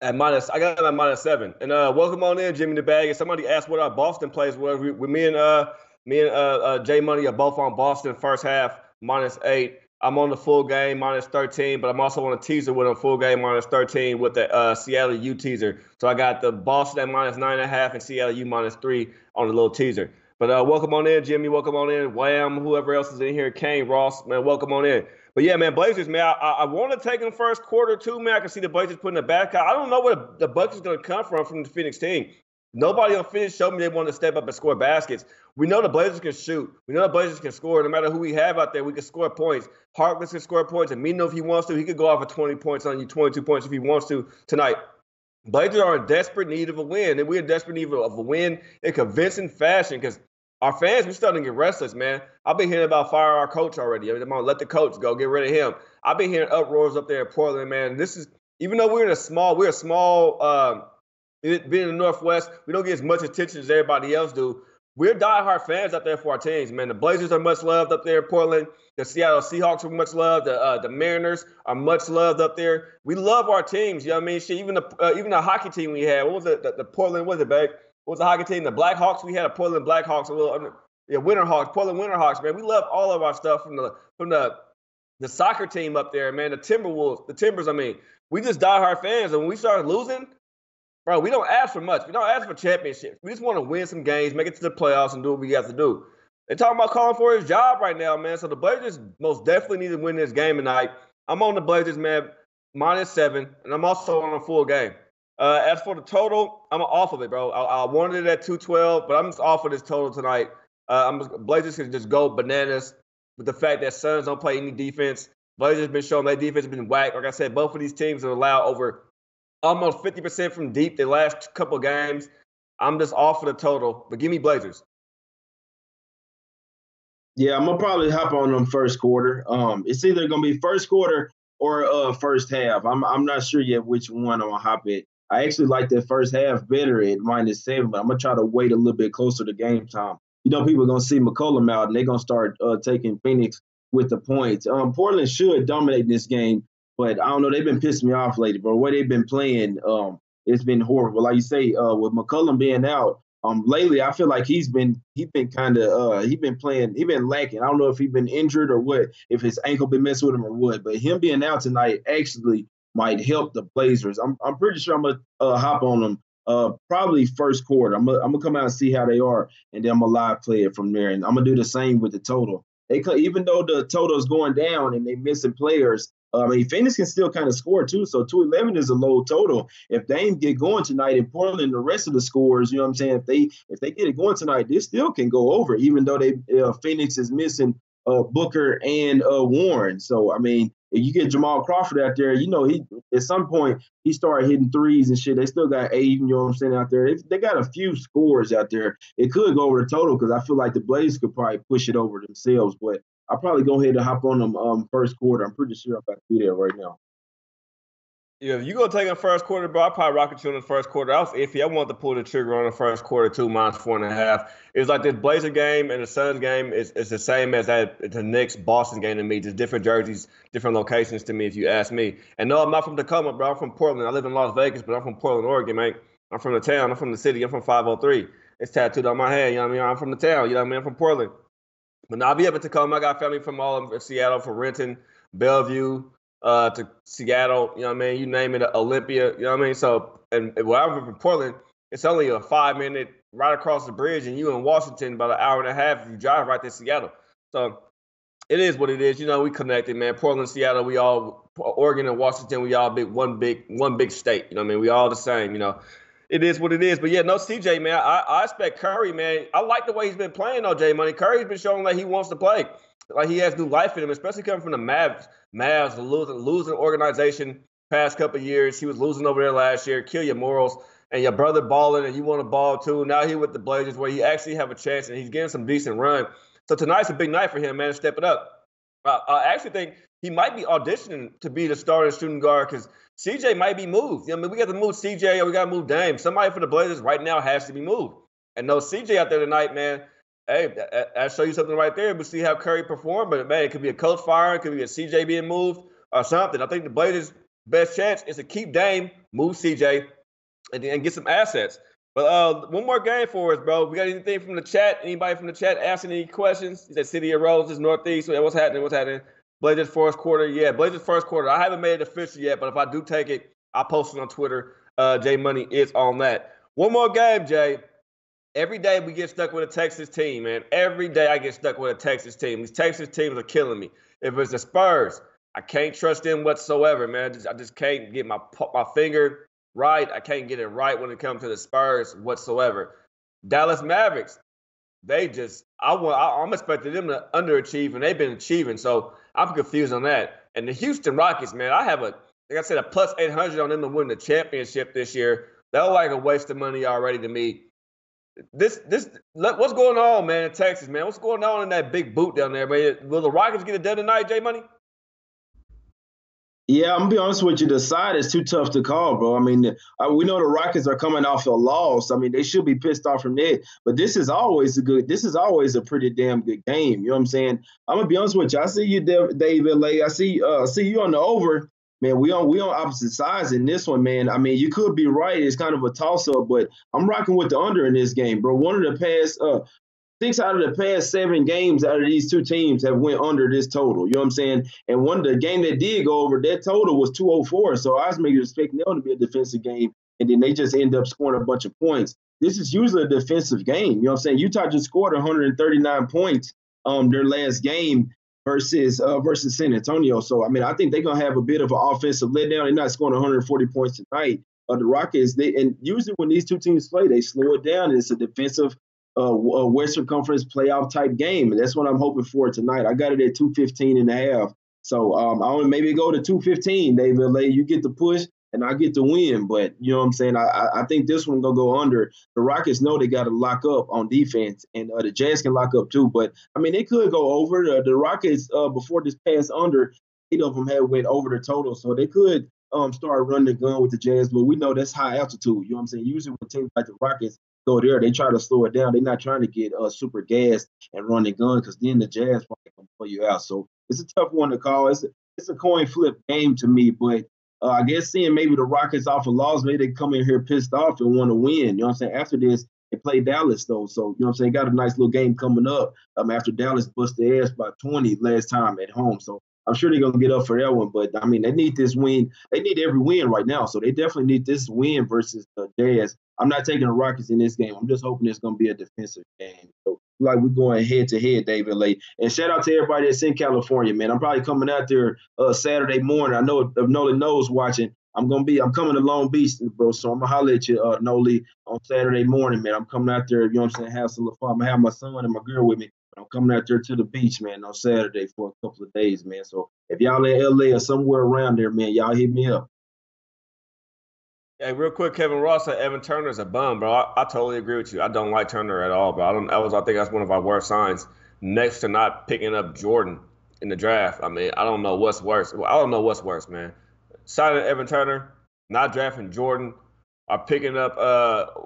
I got them at -7. And welcome on in, Jimmy the Bag. And somebody asked what our Boston plays were. Me and Jay Money are both on Boston first half -8. I'm on the full game -13, but I'm also on a teaser with a full game -13 with the Seattle U teaser. So I got the Boston at -9.5 and Seattle U -3 on the little teaser. But welcome on in, Jimmy. Welcome on in, Wham, whoever else is in here, Kane, Ross, man, welcome on in. But yeah, man, Blazers, man, I want to take them first quarter too, man. I can see the Blazers putting it back out. I don't know where the bucket's going to come from the Phoenix team. Nobody on Phoenix showed me they want to step up and score baskets. We know the Blazers can shoot. We know the Blazers can score. No matter who we have out there, we can score points. Harkless can score points. And Mino, if he wants to, he could go off for 20 points on you, 22 points if he wants to tonight. Blazers are in desperate need of a win, and we're in desperate need of a win in convincing fashion because our fans, we're starting to get restless, man. I've been hearing about fire our coach already. I mean, I'm going to let the coach go, get rid of him. I've been hearing uproars up there in Portland, man. This is, even though we're a small, being in the Northwest, we don't get as much attention as everybody else do. We're diehard fans out there for our teams, man. The Blazers are much loved up there in Portland. The Seattle Seahawks are much loved. The Mariners are much loved up there. We love our teams. You know what I mean? Shit, even the hockey team we had. What was it? The Portland, what was it, babe? What was the hockey team? The Blackhawks. We had a Portland Blackhawks. Winterhawks. Portland Winterhawks, man. We love all of our stuff from the soccer team up there, man. The Timbers. I mean, we just diehard fans. And when we started losing, bro, we don't ask for much. We don't ask for championships. We just want to win some games, make it to the playoffs, and do what we got to do. They're talking about calling for his job right now, man. So the Blazers most definitely need to win this game tonight. I'm on the Blazers, man, -7, and I'm also on a full game. As for the total, I'm off of it, bro. I wanted it at 212, but I'm just off of this total tonight. Blazers can just go bananas with the fact that Suns don't play any defense. Blazers been showing their defense has been whack. Like I said, both of these teams have allowed over almost 50% from deep the last couple of games. I'm just off of the total, but give me Blazers. Yeah, I'm gonna probably hop on them first quarter. It's either gonna be first quarter or first half. I'm not sure yet which one I'm gonna hop at. I actually like that first half better at -7, but I'm gonna try to wait a little bit closer to game time. You know, people are gonna see McCollum out and they're gonna start taking Phoenix with the points. Portland should dominate this game, but I don't know. They've been pissing me off lately, bro. The way they've been playing, it's been horrible. Like you say, with McCollum being out, lately I feel like he's been lacking. I don't know if he's been injured or what, if his ankle been messing with him or what. But him being out tonight actually might help the Blazers. I'm pretty sure I'm gonna hop on them. Probably first quarter. I'm gonna come out and see how they are, and then I'm gonna live play it from there. And I'm gonna do the same with the total. Even though the total is going down and they missing players, I mean, Phoenix can still kind of score too. So 211 is a low total. If they get going tonight in Portland, the rest of the scores, you know what I'm saying? If they get it going tonight, they still can go over, even though Phoenix is missing Booker and Warren. So I mean, if you get Jamal Crawford out there, you know, he at some point he started hitting threes and shit. They still got Aiden, you know what I'm saying, out there. They got a few scores out there. It could go over the total because I feel like the Blazers could probably push it over themselves. But I'll probably go ahead and hop on them first quarter. I'm pretty sure I'm about to do that right now. Yeah, if you go take a first quarter, bro, I'll probably rock it you in the first quarter. I was iffy. I wanted to pull the trigger on the first quarter too, -4.5. It's like this Blazer game and the Suns game is the same as the Knicks Boston game to me. Just different jerseys, different locations to me, if you ask me. And no, I'm not from Tacoma, bro. I'm from Portland. I live in Las Vegas, but I'm from Portland, Oregon, man. I'm from the town. I'm from the city. I'm from 503. It's tattooed on my head. You know what I mean? I'm from the town. You know what I mean? I'm from Portland. But now I'll be up in Tacoma. I got family from all of Seattle, from Renton, Bellevue, to Seattle, you know what I mean? You name it, Olympia, you know what I mean? So, and where I'm from Portland, it's only a 5-minute right across the bridge, and you in Washington about an hour and a half if you drive right to Seattle. So it is what it is. You know, we connected, man. Portland, Seattle, we all, Oregon and Washington, we all one big state. You know what I mean? We all the same, you know. It is what it is. But yeah, no, CJ, man, I expect Curry, man. I like the way he's been playing, though, J Money. Curry's been showing like he wants to play. Like he has new life in him, especially coming from the Mavs, the losing organization past couple of years. He was losing over there last year. Kill your morals. And your brother balling, and you want to ball too. Now he with the Blazers, where he actually have a chance, and he's getting some decent run. So tonight's a big night for him, man. Step it up. I actually think he might be auditioning to be the starting shooting guard because CJ might be moved. You know, I mean, we got to move CJ or we got to move Dame. Somebody for the Blazers right now has to be moved. And no CJ out there tonight, man. Hey, I'll show you something right there. We'll see how Curry performed. But, man, it could be a coach firing. It could be a CJ being moved or something. I think the Blazers' best chance is to keep Dame, move CJ, and get some assets. But one more game for us, bro. We got anything from the chat? Anybody from the chat asking any questions? He said City of Roses, Northeast. What's happening? What's happening? Blazers first quarter. Yeah, Blazers first quarter. I haven't made it official yet, but if I do take it, I'll post it on Twitter. Jay Money is on that. One more game, Jay. Every day we get stuck with a Texas team, man. Every day I get stuck with a Texas team. These Texas teams are killing me. If it's the Spurs, I can't trust them whatsoever, man. I just can't get my finger right. I can't get it right when it comes to the Spurs whatsoever. Dallas Mavericks, I'm expecting them to underachieve, and they've been achieving. So I'm confused on that. And the Houston Rockets, man, like I said, a plus 800 on them to win the championship this year. That was like a waste of money already to me. What's going on, man, in Texas, man? What's going on in that big boot down there, man? Will the Rockets get it done tonight, J Money? Yeah, I'm gonna be honest with you. The side is too tough to call, bro. I mean, we know the Rockets are coming off a loss. I mean, they should be pissed off from that. But this is always a pretty damn good game. You know what I'm saying? I'm gonna be honest with you. I see you, David Lay. I see you on the over. Man, we on opposite sides in this one, man. I mean, you could be right. It's kind of a toss up, but I'm rocking with the under in this game, bro. One of the past 6 out of the past 7 games out of these two teams have went under this total. You know what I'm saying? And one of the game that did go over, that total was 204. So I was maybe expecting them to be a defensive game, and then they just end up scoring a bunch of points. This is usually a defensive game. You know what I'm saying? Utah just scored 139 points their last game versus San Antonio. So I mean, I think they're gonna have a bit of an offensive letdown. They're not scoring 140 points tonight. The Rockets, and usually when these two teams play, they slow it down, and it's a defensive Western Conference playoff type game. And that's what I'm hoping for tonight. I got it at 215.5. So I want to maybe go to 215, David Lay. You get the push and I get the win. But you know what I'm saying? I think this one going to go under. The Rockets know they got to lock up on defense, and the Jazz can lock up too. But, I mean, they could go over. The Rockets, before this pass under, 8 of them had went over the total. So they could start running the gun with the Jazz. But we know that's high altitude. You know what I'm saying? Usually when teams like the Rockets go there, they try to slow it down. They're not trying to get super gassed and run the gun, because then the Jazz probably can pull you out. So it's a tough one to call. It's a coin flip game to me, but I guess seeing maybe the Rockets off of loss, maybe they come in here pissed off and want to win. You know what I'm saying? After this, they play Dallas, though. So, you know what I'm saying? Got a nice little game coming up after Dallas bust their ass by 20 last time at home. So I'm sure they're going to get up for that one. But, I mean, they need this win. They need every win right now. So they definitely need this win versus the Jazz. I'm not taking the Rockets in this game. I'm just hoping it's going to be a defensive game. So, like, we're going head-to-head, David Lay. And shout out to everybody that's in California, man. I'm probably coming out there Saturday morning. I know if Nolan knows watching, I'm coming to Long Beach, bro. So I'm going to holler at you, Nolan, on Saturday morning, man. I'm coming out there, you know what I'm saying, have some fun. I'm going to have my son and my girl with me. I'm coming out there to the beach, man, on Saturday for a couple of days, man. So if y'all in L.A. or somewhere around there, man, y'all hit me up. Hey, real quick, Kevin Ross said Evan Turner's a bum, bro. I totally agree with you. I don't like Turner at all, bro. I think that's one of our worst signs, next to not picking up Jordan in the draft. I mean, I don't know what's worse. Well, I don't know what's worse, man. Signing Evan Turner, not drafting Jordan, or picking up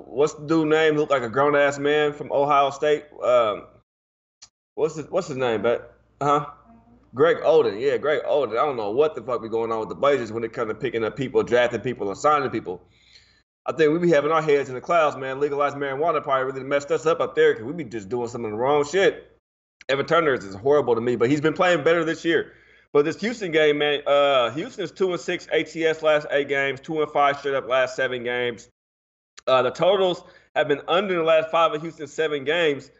what's the dude name? Look like a grown ass man from Ohio State. What's his name, but Greg Oden. Yeah, Greg Oden. I don't know what the fuck be going on with the Blazers when it comes to picking up people, drafting people, and signing people. I think we be having our heads in the clouds, man. Legalized marijuana probably really messed us up there, because we be just doing some of the wrong shit. Evan Turner is horrible to me, but he's been playing better this year. But this Houston game, man, Houston's 2-6 ATS last 8 games, 2-5 straight up last 7 games. The totals have been under the last 5 of Houston's 7 games.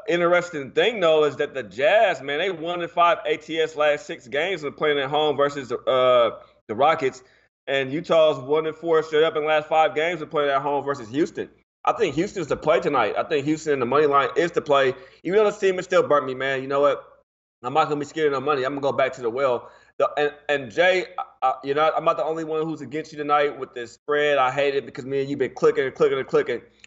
Interesting thing, though, is that the Jazz, man, they 1-5 ATS last 6 games and playing at home versus the Rockets. And Utah's 1-4 straight up in last 5 games and playing at home versus Houston. I think Houston's the play tonight. I think Houston in the money line is the play. Even though this team is still burnt me, man, you know what? I'm not going to be scared of no money. I'm going to go back to the well. And Jay, I'm not the only one who's against you tonight with this spread. I hate it because, man, you've been clicking.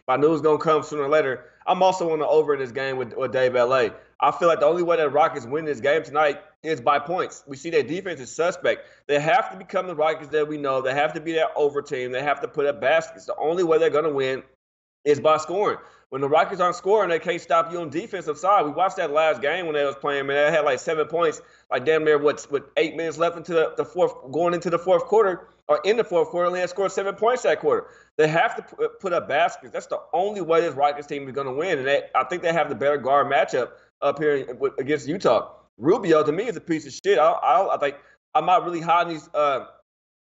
I knew it was going to come sooner or later. I'm also on the over in this game with Dave L.A. I feel like the only way that Rockets win this game tonight is by points. We see their defense is suspect. They have to become the Rockets that we know. They have to be that over team. They have to put up baskets. The only way they're going to win is by scoring. When the Rockets aren't scoring, they can't stop you on defensive side. We watched that last game when they was playing, man. They had like 7 points, like damn near with 8 minutes left into the fourth, going into the fourth quarter, or in the fourth quarter, they had scored 7 points that quarter. They have to put up baskets. That's the only way this Rockets team is going to win. And I think they have the better guard matchup up here against Utah. Rubio, to me, is a piece of shit. I think I'm not really high on these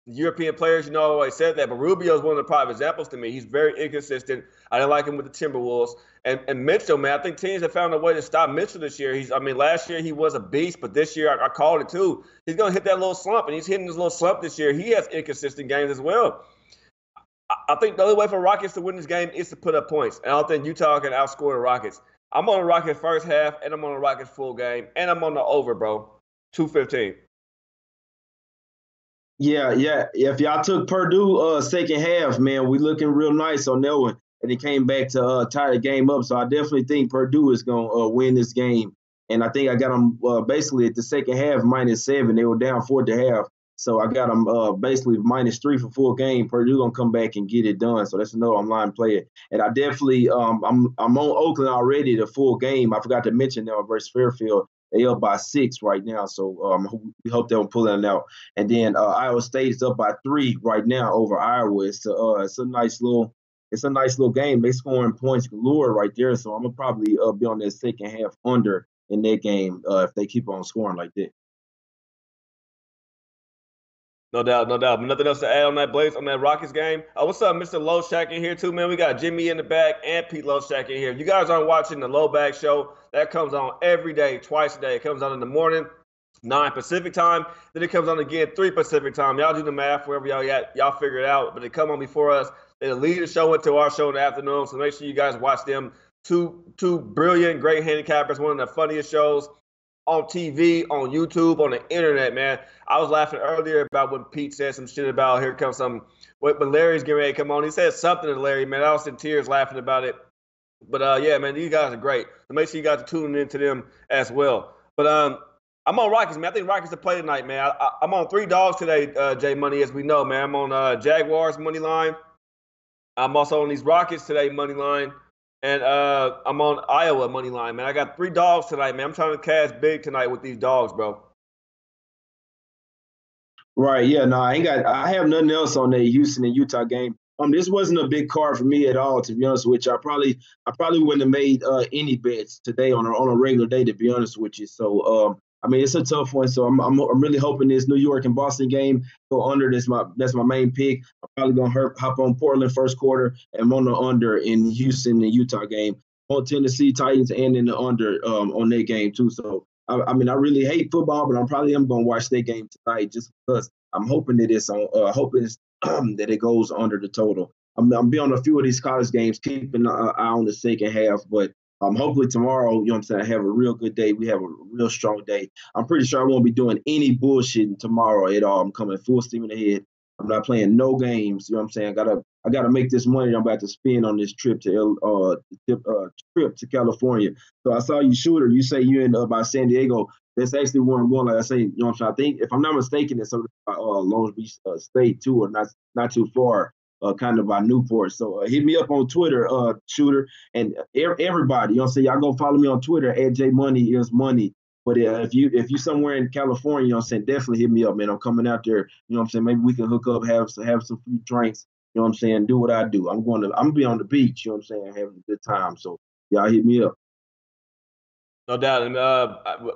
European players, I always said that, but Rubio is one of the prime examples to me. He's very inconsistent. I didn't like him with the Timberwolves. And Mitchell, man, I think teams have found a way to stop Mitchell this year. Last year he was a beast, but this year I called it too. He's going to hit that little slump, and he's hitting his little slump this year. He has inconsistent games as well. I think the only way for Rockets to win this game is to put up points. And I don't think Utah can outscore the Rockets. I'm on the Rockets first half, and I'm on the Rockets full game, and I'm on the over, bro. 215. Yeah, yeah. If y'all took Purdue second half, man, we looking real nice on that one. And it came back to tie the game up. So I definitely think Purdue is going to win this game. And I think I got them basically at the second half -7. They were down 4 at the half. So I got them basically -3 for full game. Purdue going to come back and get it done. So that's another online player. And I definitely I'm on Oakland already the full game. I forgot to mention them versus Fairfield. They up by 6 right now. So we hope they'll pull that out. And then Iowa State is up by 3 right now over Iowa. It's a nice little game. They scoring points galore right there. So I'm gonna probably be on that second half under in that game if they keep on scoring like that. No doubt, no doubt. But nothing else to add on that Blaze, on that Rockets game. What's up, Mr. Low Shack in here too, man? We got Jimmy in the back and Pete Low Shack in here. If you guys aren't watching the Low Back Show, that comes on every day, twice a day. It comes on in the morning, 9 Pacific time. Then it comes on again, 3 Pacific time. Y'all do the math wherever y'all at. Y'all figure it out. But they come on before us. They lead the show into our show in the afternoon. So make sure you guys watch them. Two brilliant, great handicappers. One of the funniest shows on TV, on YouTube, on the internet, man. I was laughing earlier about when Pete said some shit about here comes some. When Larry's getting ready to come on, he said something to Larry, man. I was in tears laughing about it. But yeah, man, these guys are great. So make sure you guys are tuning into them as well. But I'm on Rockets, man. I think Rockets to play tonight, man. I'm on 3 dogs today, Jay Money, as we know, man. I'm on Jaguars money line. I'm also on these Rockets today money line. And I'm on Iowa money line, man. I got 3 dogs tonight, man. I'm trying to cash big tonight with these dogs, bro. Right. Yeah. No, I have nothing else on the Houston and Utah game. This wasn't a big card for me at all, to be honest with you. I probably wouldn't have made any bets today on a regular day, to be honest with you. So I mean, it's a tough one. So I'm really hoping this New York and Boston game go under. That's my main pick. I'm probably gonna hop on Portland first quarter, and I'm on the under in Houston and Utah game. On Tennessee Titans and in the under on their game too. So I mean, I really hate football, but I probably am gonna watch their game tonight just because I'm hoping that it's on. Hoping it's, that it goes under the total. I'm be on a few of these college games, keeping an eye on the second half, but hopefully tomorrow, you know what I'm saying, I have a real good day. We have a real strong day. I'm pretty sure I won't be doing any bullshitting tomorrow at all. I'm coming full steam ahead. I'm not playing no games. You know what I'm saying? I gotta make this money that I'm about to spend on this trip to California. So I saw you, Shooter. You say you in by San Diego. That's actually where I'm going. Like I say, you know what I'm saying? I think, if I'm not mistaken, it's Long Beach State too, or not too far. Kind of by Newport. So hit me up on Twitter, Shooter, and everybody. You know what I'm saying? Y'all go follow me on Twitter at JMoneyIsMoney. But if you somewhere in California, you know what I'm saying, definitely hit me up, man. I'm coming out there. You know what I'm saying? Maybe we can hook up, have some free drinks. You know what I'm saying? Do what I do. I'm gonna be on the beach. You know what I'm saying? Having a good time. So y'all hit me up. No doubt. And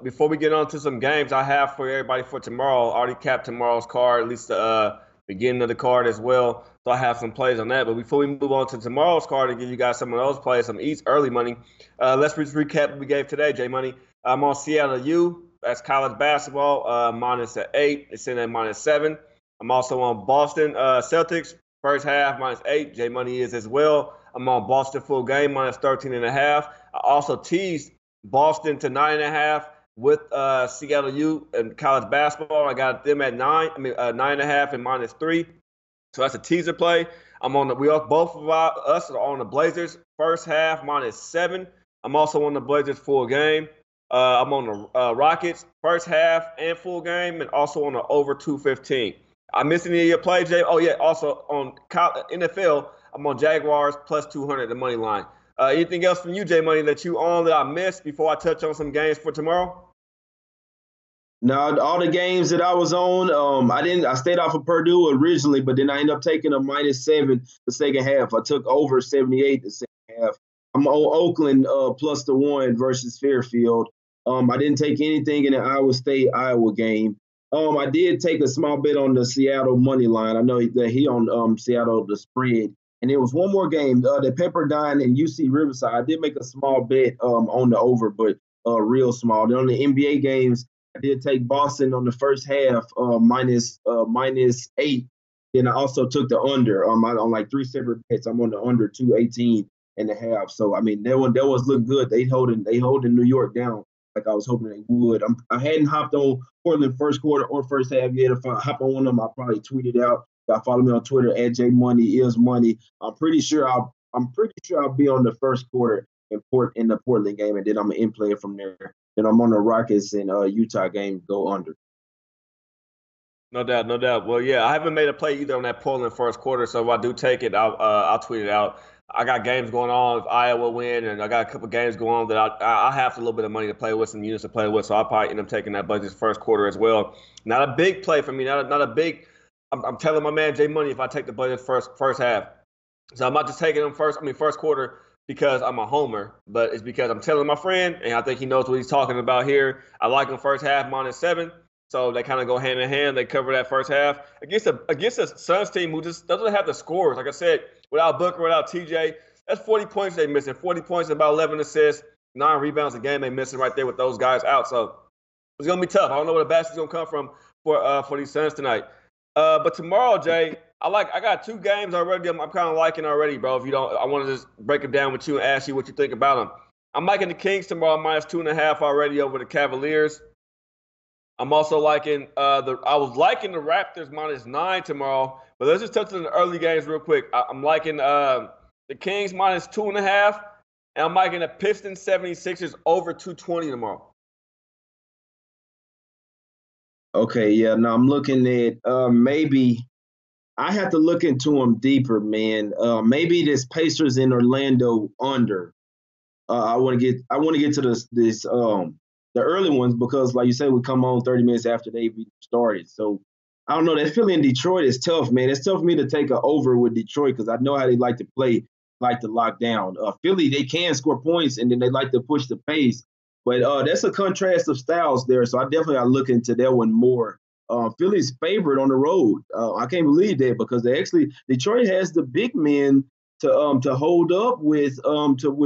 before we get on to some games, I have for everybody for tomorrow. I already capped tomorrow's card, at least the beginning of the card as well. So I have some plays on that. But before we move on to tomorrow's card and give you guys some of those plays, some East early money, let's just recap what we gave today, J Money. I'm on Seattle U. That's college basketball, -8. It's in at -7. I'm also on Boston Celtics, first half -8. J Money is as well. I'm on Boston full game, -13.5. I also teased Boston to 9.5 with Seattle U and college basketball. I got them at 9.5 and -3. So that's a teaser play. Both of us are on the Blazers first half -7. I'm also on the Blazers full game. I'm on the Rockets first half and full game, and also on the over 215. I missed any of your play, Jay? Oh yeah, also on NFL, I'm on Jaguars +200 the money line. Anything else from you, Jay Money, that you on that I missed before I touch on some games for tomorrow? Now, all the games that I was on, I stayed off of Purdue originally, but then I ended up taking a -7 the second half. I took over 78 the second half. I'm on Oakland +1 versus Fairfield. I didn't take anything in the Iowa State-Iowa game. I did take a small bit on the Seattle money line. I know that he on Seattle the spread. And there was one more game, the Pepperdine and UC Riverside. I did make a small bet on the over, but real small. Then on the NBA games, I did take Boston on the first half -8. Then I also took the under on like 3 separate bets. I'm on the under 218.5. So I mean that was looking good. They holding New York down like I was hoping they would. I hadn't hopped on Portland first quarter or first half yet. If I hop on one of them, I'll probably tweet it out. Y'all follow me on Twitter at JMoney is money. I'm pretty sure I'll be on the first quarter in the Portland game, and then I'm gonna in play it from there. Then I'm on the Rockets and Utah game go under. No doubt, no doubt. Well, yeah, I haven't made a play either on that Portland first quarter, so if I do take it, I'll tweet it out. I got games going on if Iowa win, and I got a couple games going on that I have a little bit of money to play with, some units to play with, so I'll probably end up taking that budget first quarter as well. Not a big play for me, not a big. I'm telling my man Jay Money if I take the budget first half, so I'm not just taking them first quarter because I'm a homer, but it's because I'm telling my friend, and I think he knows what he's talking about here. I like him first half -7. So they kind of go hand in hand. They cover that first half against a Suns team who just doesn't have the scores. Like I said, without Booker, without TJ, that's 40 points they missing. 40 points and about 11 assists, 9 rebounds a game they missing right there with those guys out. So it's gonna be tough. I don't know where the basket's gonna come from for these Suns tonight. But tomorrow, Jay, I got 2 games already. I'm kind of liking already, bro. If you don't, I want to just break them down with you and ask you what you think about them. I'm liking the Kings tomorrow -2.5 already over the Cavaliers. I'm also liking I was liking the Raptors -9 tomorrow, but let's just touch on the early games real quick. I'm liking the Kings -2.5, and I'm liking the Pistons 76ers over 220 tomorrow. Okay, yeah. Now I'm looking at maybe I have to look into them deeper, man. Maybe this Pacers in Orlando under. I want to get to this the early ones because, like you said, we come on 30 minutes after they started. So I don't know. That Philly in Detroit is tough, man. It's tough for me to take an over with Detroit because I know how they like to play, like to lock down. Philly, they can score points and then they like to push the pace. But that's a contrast of styles there. So I definitely got to look into that one more. Philly's favorite on the road. I can't believe that because Detroit has the big men to hold up with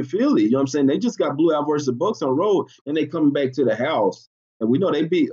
Philly. You know what I'm saying? They just got blew out versus the Bucks on the road, and they coming back to the house. And we know they beat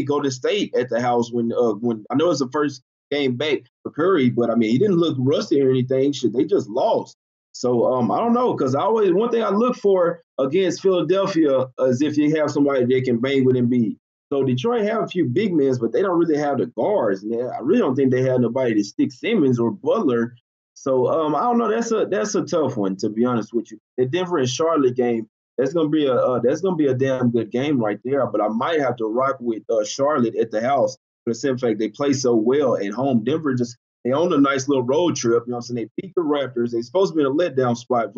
Golden State at the house when I know it's the first game back for Curry, but I mean he didn't look rusty or anything. Shit, they just lost. So I don't know because one thing I look for against Philadelphia is if you have somebody that can bang with Embiid. So Detroit have a few big men, but they don't really have the guards. Man, I really don't think they have nobody to stick Simmons or Butler. So I don't know. That's a tough one to be honest with you. The Denver and Charlotte game that's gonna be a damn good game right there. But I might have to rock with Charlotte at the house for the simple fact they play so well at home. Denver they own a nice little road trip. You know what I'm saying? They beat the Raptors. They supposed to be in a letdown spot.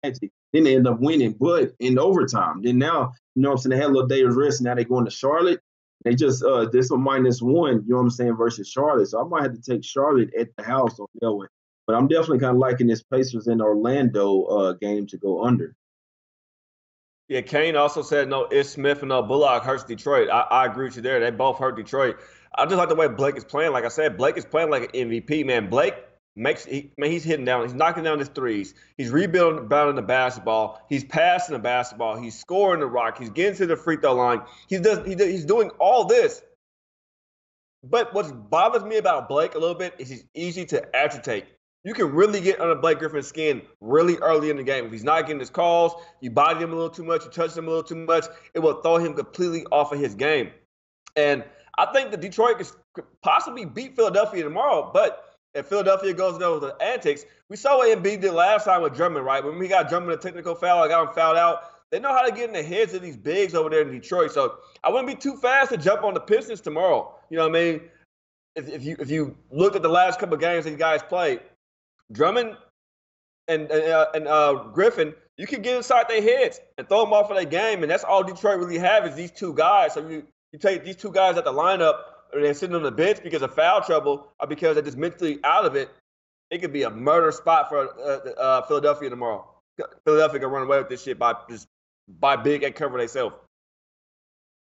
Then they end up winning, but in overtime. Then now, you know what I'm saying? They had a little day of rest. Now they're going to Charlotte. They just this a -1, you know what I'm saying, versus Charlotte. So I might have to take Charlotte at the house on that one. But I'm definitely kind of liking this Pacers in Orlando game to go under. Yeah, Kane also said no Ish Smith and no Bullock hurts Detroit. I agree with you there. They both hurt Detroit. I just like the way Blake is playing. Like I said, Blake is playing like an MVP, man. Blake he's hitting down, he's knocking down his threes. He's rebounding the basketball. He's passing the basketball. He's scoring the rock. He's getting to the free throw line. He's doing all this. But what bothers me about Blake a little bit is he's easy to agitate. You can really get under Blake Griffin's skin really early in the game. If he's not getting his calls, you body him a little too much, you touch him a little too much, it will throw him completely off of his game. And I think that Detroit could possibly beat Philadelphia tomorrow, but if Philadelphia goes there with the antics, we saw what Embiid did last time with Drummond, right? When we got Drummond a technical foul, I got him fouled out. They know how to get in the heads of these bigs over there in Detroit. So I wouldn't be too fast to jump on the Pistons tomorrow. You know what I mean? If you looked at the last couple of games these guys played, Drummond and Griffin, you can get inside their heads and throw them off of their game, and that's all Detroit really have is these two guys. So you take these two guys at the lineup, and they're sitting on the bench because of foul trouble or because they're just mentally out of it. It could be a murder spot for Philadelphia tomorrow. Philadelphia can run away with this shit by big and cover themselves.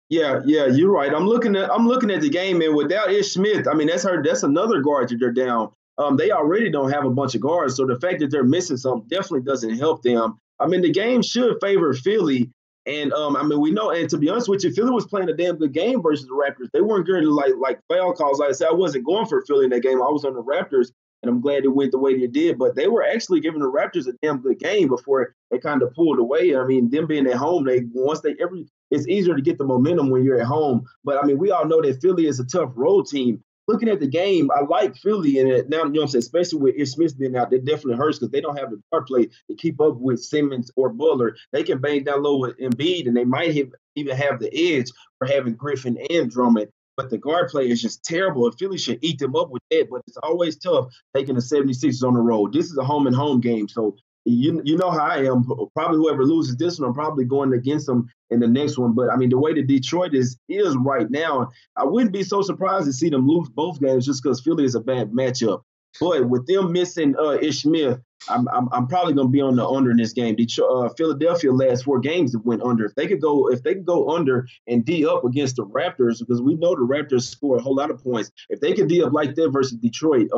Yeah, you're right. I'm looking at the game, and without Ish Smith, I mean that's another guard that they're down. They already don't have a bunch of guards, so the fact that they're missing something definitely doesn't help them. I mean, the game should favor Philly, And I mean, we know, and to be honest with you, Philly was playing a damn good game versus the Raptors. They weren't good like foul calls. Like I said, I wasn't going for Philly in that game. I was on the Raptors, and I'm glad it went the way they did. But they were actually giving the Raptors a damn good game before they kind of pulled away. I mean, them being at home, it's easier to get the momentum when you're at home. But I mean, we all know that Philly is a tough road team. Looking at the game, I like Philly in it now. You know what I'm saying? Especially with Ish Smith being out, that definitely hurts because they don't have the guard play to keep up with Simmons or Butler. They can bang down low with Embiid, and they might even have the edge for having Griffin and Drummond. But the guard play is just terrible. And Philly should eat them up with that. But it's always tough taking the 76ers on the road. This is a home and home game, so you know how I am. Probably whoever loses this one, I'm probably going against them in the next one. But I mean, the way that Detroit is right now, I wouldn't be so surprised to see them lose both games just because Philly is a bad matchup. But with them missing Ish Smith, I'm probably going to be on the under in this game. Philadelphia last 4 games that went under. If they could go under and D up against the Raptors, because we know the Raptors score a whole lot of points. If they could D up like that versus Detroit,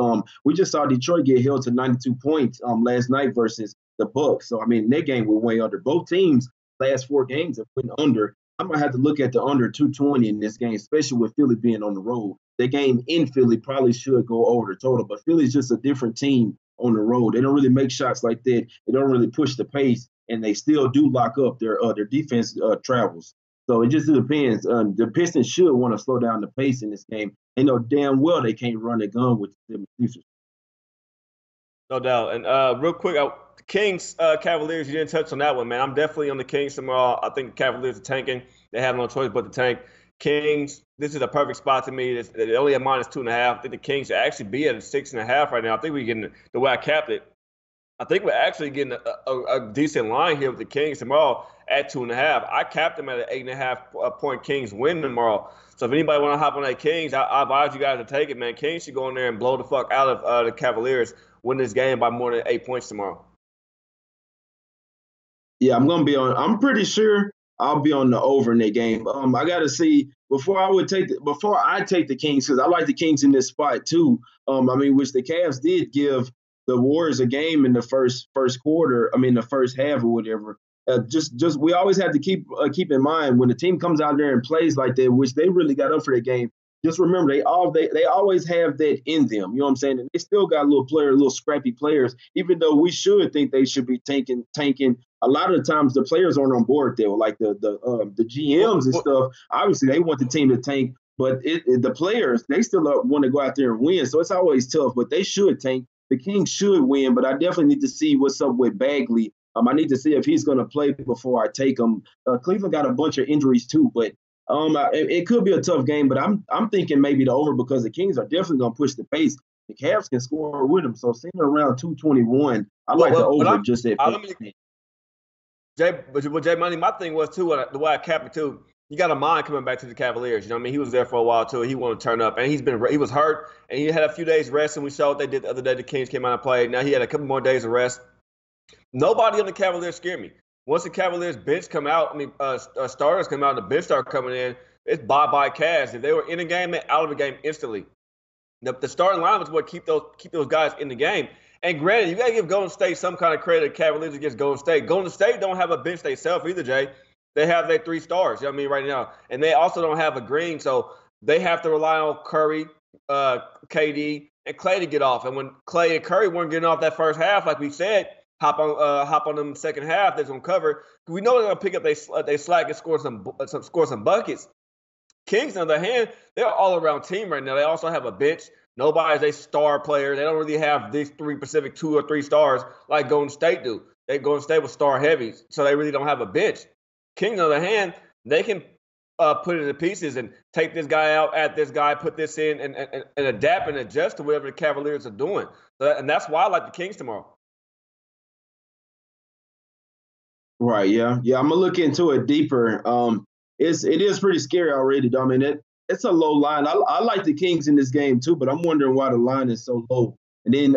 we just saw Detroit get held to 92 points last night versus the Bucks. So I mean, that game went way under. Both teams last 4 games have went under. I might have to look at the under 220 in this game, especially with Philly being on the road. The game in Philly probably should go over the total, but Philly's just a different team on the road. They don't really make shots like that. They don't really push the pace, and they still do lock up their defense travels. So it just depends. The Pistons should want to slow down the pace in this game. They know damn well they can't run a gun with the Pistons. No doubt. And real quick, Kings, Cavaliers, you didn't touch on that one, man. I'm definitely on the Kings tomorrow. I think the Cavaliers are tanking. They have no choice but to tank. Kings, this is a perfect spot to me. They're only at -2.5. I think the Kings should actually be at a 6.5 right now. I think we're getting the way I capped it. I think we're actually getting a decent line here with the Kings tomorrow at 2.5. I capped them at an 8.5 point Kings win tomorrow. So if anybody want to hop on that Kings, I advise you guys to take it, man. Kings should go in there and blow the fuck out of the Cavaliers, win this game by more than 8 points tomorrow. Yeah, I'm pretty sure I'll be on the over in that game. I got to see before I take the Kings, because I like the Kings in this spot too. I mean, which the Cavs did give the Warriors a game in the first quarter. I mean, the first half or whatever. Just we always have to keep in mind when the team comes out there and plays like that, which they really got up for that game. Just remember, they always have that in them. You know what I'm saying? And they still got little scrappy players, even though we should think they should be tanking. A lot of the times, the players aren't on board there, like the GMs and stuff. Obviously, they want the team to tank, but the players, they still want to go out there and win. So it's always tough, but they should tank. The Kings should win, but I definitely need to see what's up with Bagley. I need to see if he's going to play before I take him. Cleveland got a bunch of injuries too, but it could be a tough game. But I'm thinking maybe the over because the Kings are definitely going to push the pace. The Cavs can score with them, so seeing around 221, I like the over just at. Jay Money, my thing was too the way I capped it too. You got a mind coming back to the Cavaliers. You know what I mean? He was there for a while too. He wanted to turn up, and he was hurt, and he had a few days rest. And we saw what they did the other day. The Kings came out and played. Now he had a couple more days of rest. Nobody on the Cavaliers scared me. Once the Cavaliers bench come out, starters come out, and the bench start coming in. It's bye Cavs. If they were in a game, they're out of the game instantly. The starting lineup is what keep those guys in the game. And granted, you got to give Golden State some kind of credit. Cavaliers against Golden State. Golden State don't have a bench themselves either, Jay. They have their 3 stars, you know what I mean, right now. And they also don't have a Green, so they have to rely on Curry, KD, and Clay to get off. And when Clay and Curry weren't getting off that first half, like we said, hop on them second half, they're going to cover. We know they're going to pick up they slack and score some buckets. Kings, on the other hand, they're an all-around team right now. They also have a bench. Nobody's a star player. They don't really have these 3 Pacific 2 or 3 stars like Golden State do. Golden State was star heavy, so they really don't have a bench. Kings, on the other hand, they can put it into pieces and take this guy out, add this guy, put this in, and adapt and adjust to whatever the Cavaliers are doing. And that's why I like the Kings tomorrow. Right, yeah. I'm gonna look into it deeper. It is pretty scary already. I mean, it's a low line. I like the Kings in this game too, but I'm wondering why the line is so low. And then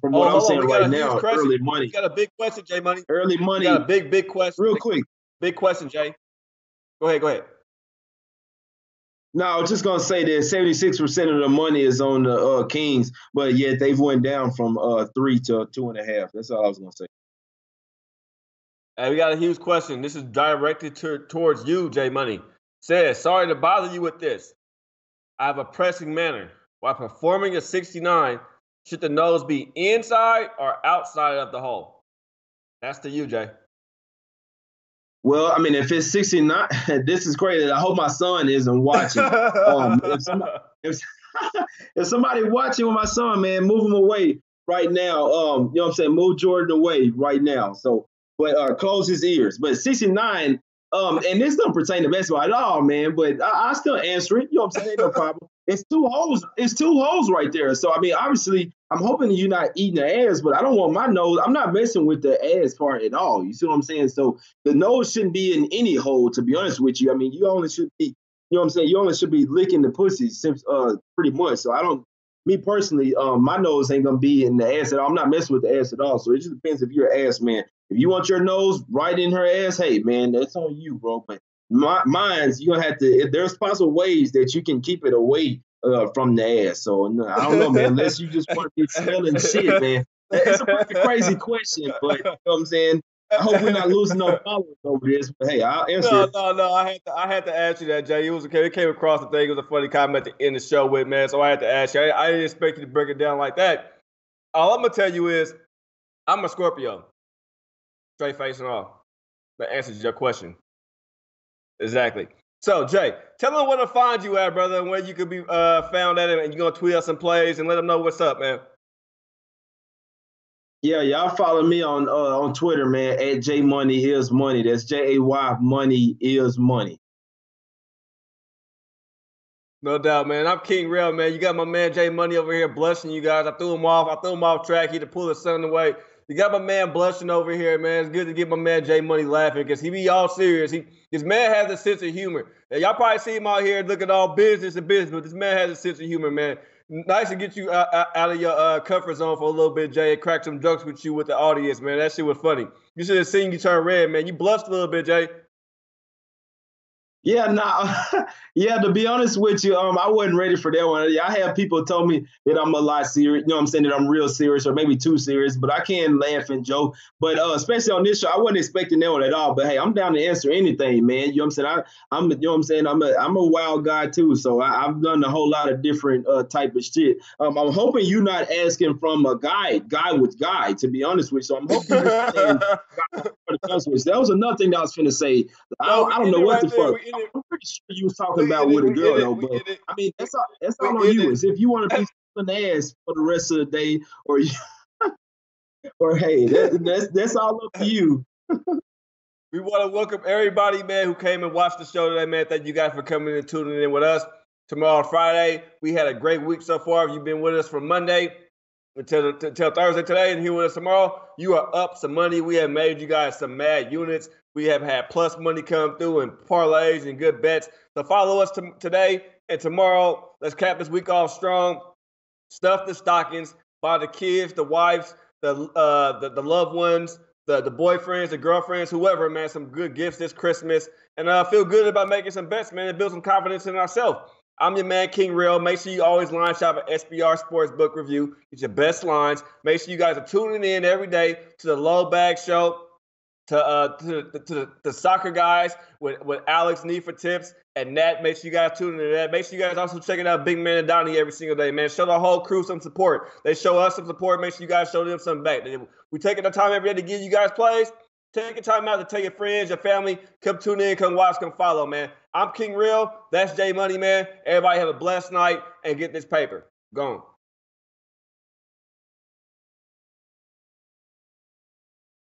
from what I'm saying right now, early money. We got a big question, Jay Money. Early money. We got a big question. Real quick. Big question, Jay. Go ahead. No, I was just gonna say that 76% of the money is on the Kings, but yet they've went down from 3 to 2.5. That's all I was gonna say. Hey, we got a huge question. This is directed towards you, J Money. Says, sorry to bother you with this. I have a pressing manner. While performing a 69, should the nose be inside or outside of the hole? That's to you, Jay. Well, I mean, if it's 69, this is crazy. I hope my son isn't watching. If, if somebody watching with my son, man, move him away right now. You know what I'm saying? Move Jordan away right now. So, but close his ears. But 69, and this doesn't pertain to basketball at all, man. But I still answer it. You know what I'm saying? Ain't no problem. It's two holes. It's two holes right there. So I mean, obviously, I'm hoping you're not eating the ass, but I don't want my nose. I'm not messing with the ass part at all. You see what I'm saying? So the nose shouldn't be in any hole. To be honest with you, I mean, you only should be. You know what I'm saying? You only should be licking the pussy, pretty much. So I don't. Me personally, my nose ain't gonna be in the ass at all. I'm not messing with the ass at all. So it just depends if you're an ass man. If you want your nose right in her ass, hey man, that's on you, bro. But mine's you're gonna have to. There's possible ways that you can keep it away from the ass. So no, I don't know, man. Unless you just want to be smelling shit, man. It's a pretty crazy question, but you know what I'm saying. I hope we're not losing no followers over this. But hey, I'll answer. No. I had to ask you that, Jay. It was okay. It came across the thing. It was a funny comment to end the show with, man. So I had to ask you. I didn't expect you to break it down like that. All I'm gonna tell you is, I'm a Scorpio. Straight face and all. That answers your question. Exactly. So, Jay, tell them where to find you at, brother, and where you could be found at, and you're going to tweet us some plays and let them know what's up, man. Yeah, y'all follow me on Twitter, man, at JMoneyIsMoney. That's JAY Money is Money. No doubt, man. I'm King Real, man. You got my man J Money over here blushing you guys. I threw him off track. He to pull his son away. You got my man blushing over here, man. It's good to get my man J Money laughing because he be all serious. His man has a sense of humor. Now, y'all probably see him out here looking all business, but this man has a sense of humor, man. Nice to get you out of your comfort zone for a little bit, Jay, and crack some jokes with you with the audience, man. That shit was funny. You should have seen you turn red, man. You blushed a little bit, Jay. Yeah, yeah, to be honest with you, I wasn't ready for that one. I have people tell me that I'm a lot serious, you know what I'm saying, that I'm real serious or maybe too serious, but I can laugh and joke. But especially on this show, I wasn't expecting that one at all. But hey, I'm down to answer anything, man. You know what I'm saying? I'm you know what I'm saying? I'm a wild guy too. So I've done a whole lot of different type of shit. I'm hoping you're not asking from a guy with guy, to be honest with you. So I'm hoping you're saying that was another thing that I was finna say. I don't know what the fuck. I'm pretty sure you was talking about with a girl though, but I mean that's all on you. Is if you want to be an ass for the rest of the day, or or hey, that's all up to you. We want to welcome everybody, man, who came and watched the show today, man. Thank you guys for coming and tuning in with us. Tomorrow, Friday, we had a great week so far. If you've been with us from Monday until Thursday today and here with us tomorrow, you are up some money. We have made you guys some mad units. We have had plus money come through and parlays and good bets. So follow us today and tomorrow. Let's cap this week off strong. Stuff the stockings, buy the kids, the wives, the loved ones, the boyfriends, the girlfriends, whoever, man, some good gifts this Christmas. And feel good about making some bets, man, and build some confidence in ourselves. I'm your man, King Real. Make sure you always line shop at SBR Sportsbook Review. Get your best lines. Make sure you guys are tuning in every day to the Low Bag Show, to the soccer guys with Alex Need for Tips and Nat. Make sure you guys tune into that. Make sure you guys also checking out Big Man and Donnie every single day, man. Show the whole crew some support. They show us some support. Make sure you guys show them some back. We taking the time every day to give you guys plays. Take your time out to tell your friends, your family, come tune in, come watch, come follow, man. I'm King Real. That's J Money, man. Everybody have a blessed night and get this paper. Gone.